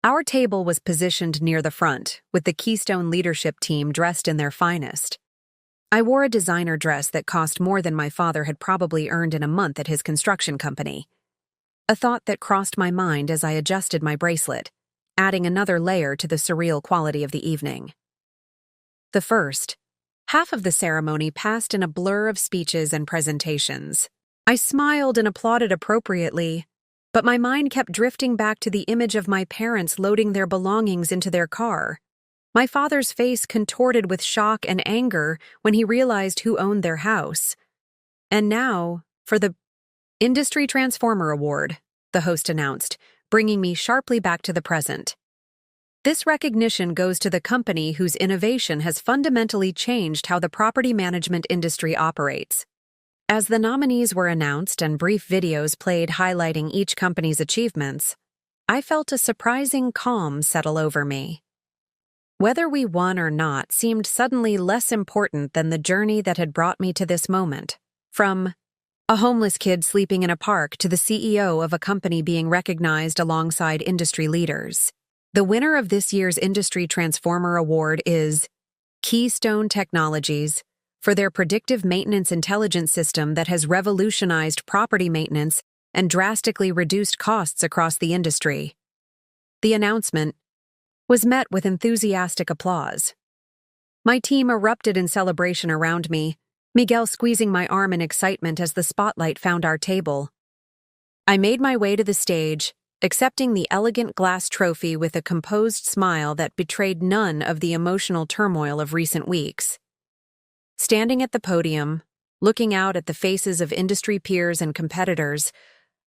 Our table was positioned near the front, with the Keystone leadership team dressed in their finest. I wore a designer dress that cost more than my father had probably earned in a month at his construction company. A thought that crossed my mind as I adjusted my bracelet, adding another layer to the surreal quality of the evening. The first half of the ceremony passed in a blur of speeches and presentations. I smiled and applauded appropriately, but my mind kept drifting back to the image of my parents loading their belongings into their car. My father's face contorted with shock and anger when he realized who owned their house. "And now, for the Industry Transformer Award," the host announced, bringing me sharply back to the present. "This recognition goes to the company whose innovation has fundamentally changed how the property management industry operates." As the nominees were announced and brief videos played highlighting each company's achievements, I felt a surprising calm settle over me. Whether we won or not seemed suddenly less important than the journey that had brought me to this moment. From a homeless kid sleeping in a park to the CEO of a company being recognized alongside industry leaders. The winner of this year's Industry Transformer Award is Keystone Technologies for their predictive maintenance intelligence system that has revolutionized property maintenance and drastically reduced costs across the industry. The announcement was met with enthusiastic applause. My team erupted in celebration around me, Miguel squeezing my arm in excitement as the spotlight found our table. I made my way to the stage, accepting the elegant glass trophy with a composed smile that betrayed none of the emotional turmoil of recent weeks. Standing at the podium, looking out at the faces of industry peers and competitors,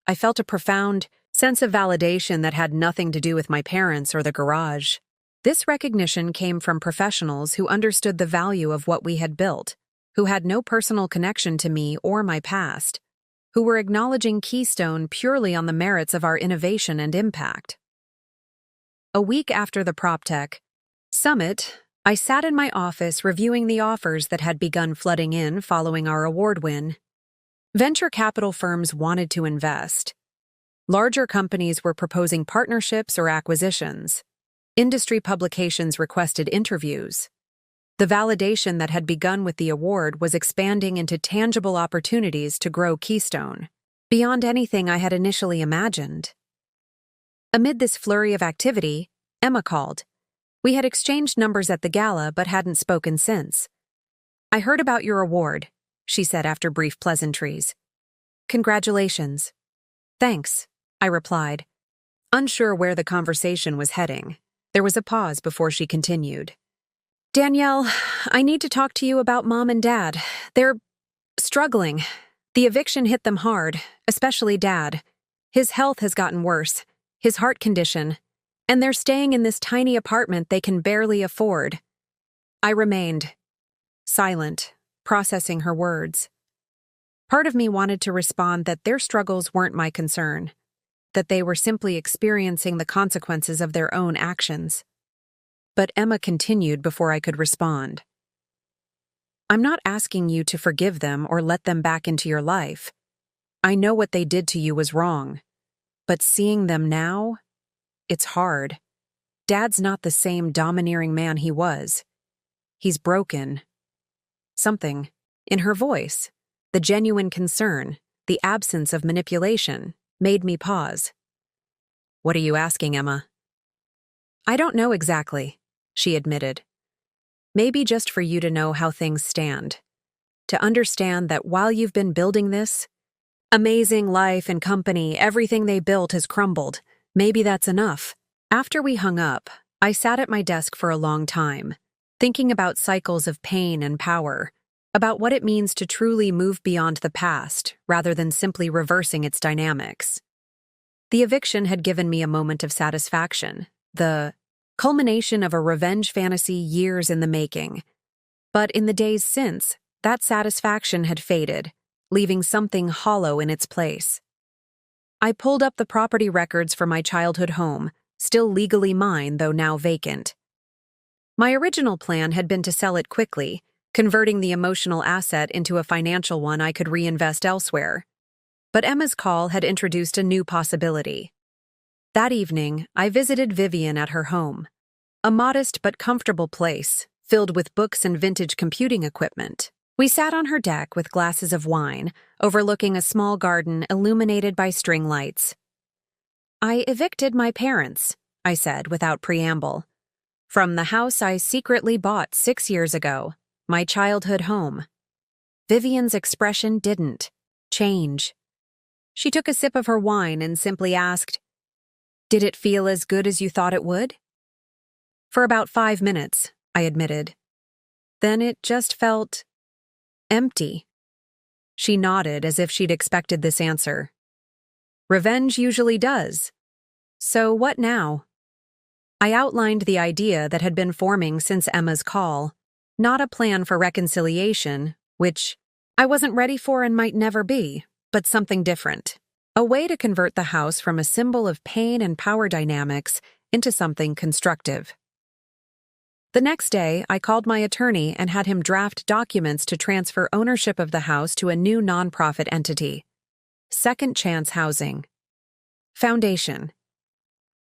I felt a profound sense of validation that had nothing to do with my parents or the garage. This recognition came from professionals who understood the value of what we had built, who had no personal connection to me or my past, who were acknowledging Keystone purely on the merits of our innovation and impact. A week after the PropTech Summit, I sat in my office reviewing the offers that had begun flooding in following our award win. Venture capital firms wanted to invest. Larger companies were proposing partnerships or acquisitions. Industry publications requested interviews. The validation that had begun with the award was expanding into tangible opportunities to grow Keystone, beyond anything I had initially imagined. Amid this flurry of activity, Emma called. We had exchanged numbers at the gala but hadn't spoken since. "I heard about your award," she said after brief pleasantries. "Congratulations." "Thanks," I replied, unsure where the conversation was heading. There was a pause before she continued. "Danielle, I need to talk to you about Mom and Dad. They're struggling. The eviction hit them hard, especially Dad. His health has gotten worse, his heart condition, and they're staying in this tiny apartment they can barely afford." I remained silent, processing her words. Part of me wanted to respond that their struggles weren't my concern, that they were simply experiencing the consequences of their own actions. But Emma continued before I could respond. "I'm not asking you to forgive them or let them back into your life. I know what they did to you was wrong. But seeing them now, it's hard. Dad's not the same domineering man he was. He's broken." Something in her voice, the genuine concern, the absence of manipulation, made me pause. "What are you asking, Emma?" "I don't know exactly," she admitted. "Maybe just for you to know how things stand. To understand that while you've been building this amazing life and company, everything they built has crumbled. Maybe that's enough." After we hung up, I sat at my desk for a long time, thinking about cycles of pain and power, about what it means to truly move beyond the past rather than simply reversing its dynamics. The eviction had given me a moment of satisfaction, the culmination of a revenge fantasy years in the making. But in the days since, that satisfaction had faded, leaving something hollow in its place. I pulled up the property records for my childhood home, still legally mine though now vacant. My original plan had been to sell it quickly, converting the emotional asset into a financial one I could reinvest elsewhere. But Emma's call had introduced a new possibility. That evening, I visited Vivian at her home, a modest but comfortable place, filled with books and vintage computing equipment. We sat on her deck with glasses of wine, overlooking a small garden illuminated by string lights. "I evicted my parents," I said without preamble, "from the house I secretly bought 6 years ago, my childhood home." Vivian's expression didn't change. She took a sip of her wine and simply asked, "Did it feel as good as you thought it would?" "For about 5 minutes," I admitted. "Then it just felt empty." She nodded as if she'd expected this answer. "Revenge usually does. So what now?" I outlined the idea that had been forming since Emma's call, not a plan for reconciliation, which I wasn't ready for and might never be, but something different. A way to convert the house from a symbol of pain and power dynamics into something constructive. The next day, I called my attorney and had him draft documents to transfer ownership of the house to a new nonprofit entity. Second Chance Housing. Foundation.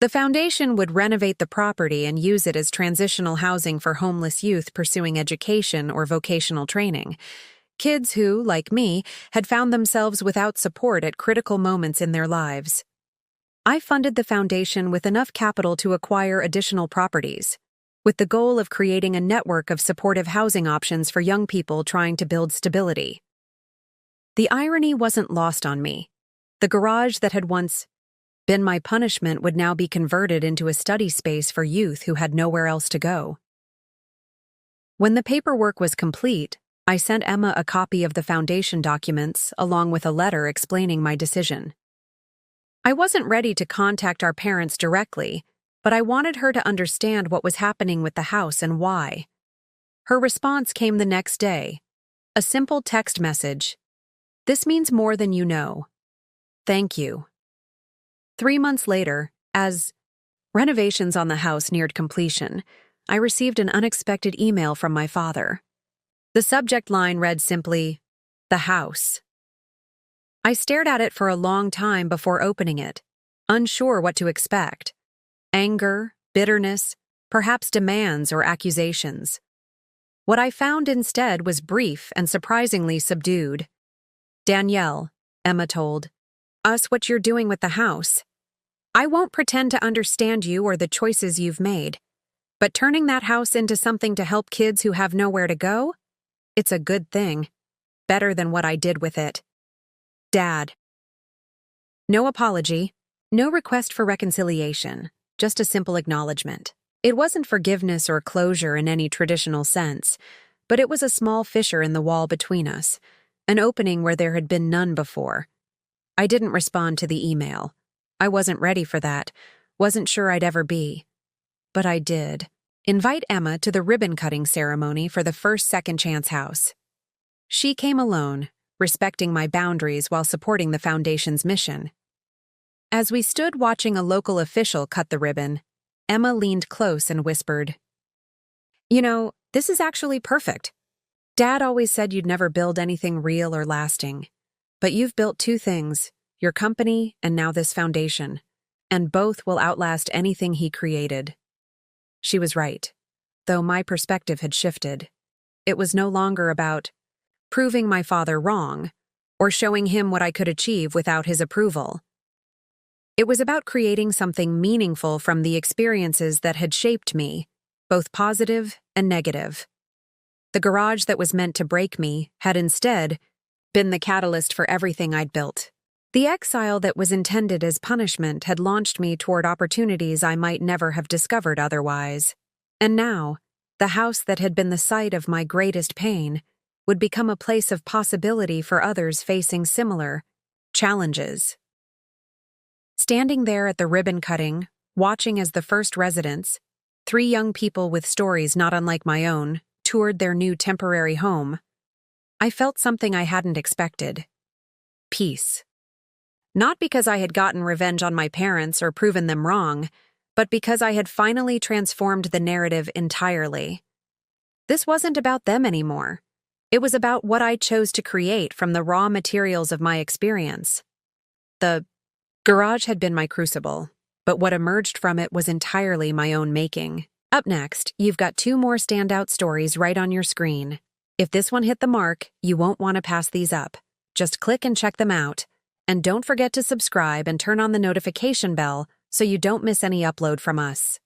The foundation would renovate the property and use it as transitional housing for homeless youth pursuing education or vocational training. Kids who, like me, had found themselves without support at critical moments in their lives. I funded the foundation with enough capital to acquire additional properties, with the goal of creating a network of supportive housing options for young people trying to build stability. The irony wasn't lost on me. The garage that had once been my punishment would now be converted into a study space for youth who had nowhere else to go. When the paperwork was complete, I sent Emma a copy of the foundation documents along with a letter explaining my decision. I wasn't ready to contact our parents directly, but I wanted her to understand what was happening with the house and why. Her response came the next day. A simple text message. "This means more than you know. Thank you." 3 months later, as renovations on the house neared completion, I received an unexpected email from my father. The subject line read simply, "The house." I stared at it for a long time before opening it, unsure what to expect. Anger, bitterness, perhaps demands or accusations. What I found instead was brief and surprisingly subdued. "Danielle," Emma told us what you're doing with the house. "I won't pretend to understand you or the choices you've made, but turning that house into something to help kids who have nowhere to go? It's a good thing. Better than what I did with it. Dad." No apology, no request for reconciliation, just a simple acknowledgement. It wasn't forgiveness or closure in any traditional sense, but it was a small fissure in the wall between us, an opening where there had been none before. I didn't respond to the email. I wasn't ready for that, wasn't sure I'd ever be. But I did. Invite Emma to the ribbon-cutting ceremony for the first Second Chance house. She came alone, respecting my boundaries while supporting the foundation's mission. As we stood watching a local official cut the ribbon, Emma leaned close and whispered, "You know, this is actually perfect. Dad always said you'd never build anything real or lasting. But you've built 2 things, your company and now this foundation, and both will outlast anything he created." She was right, though my perspective had shifted. It was no longer about proving my father wrong or showing him what I could achieve without his approval. It was about creating something meaningful from the experiences that had shaped me, both positive and negative. The garage that was meant to break me had instead been the catalyst for everything I'd built. The exile that was intended as punishment had launched me toward opportunities I might never have discovered otherwise. And now, the house that had been the site of my greatest pain would become a place of possibility for others facing similar challenges. Standing there at the ribbon cutting, watching as the first residents, 3 young people with stories not unlike my own, toured their new temporary home, I felt something I hadn't expected. Peace. Not because I had gotten revenge on my parents or proven them wrong, but because I had finally transformed the narrative entirely. This wasn't about them anymore. It was about what I chose to create from the raw materials of my experience. The garage had been my crucible, but what emerged from it was entirely my own making. Up next, you've got 2 more standout stories right on your screen. If this one hit the mark, you won't want to pass these up. Just click and check them out. And don't forget to subscribe and turn on the notification bell so you don't miss any upload from us.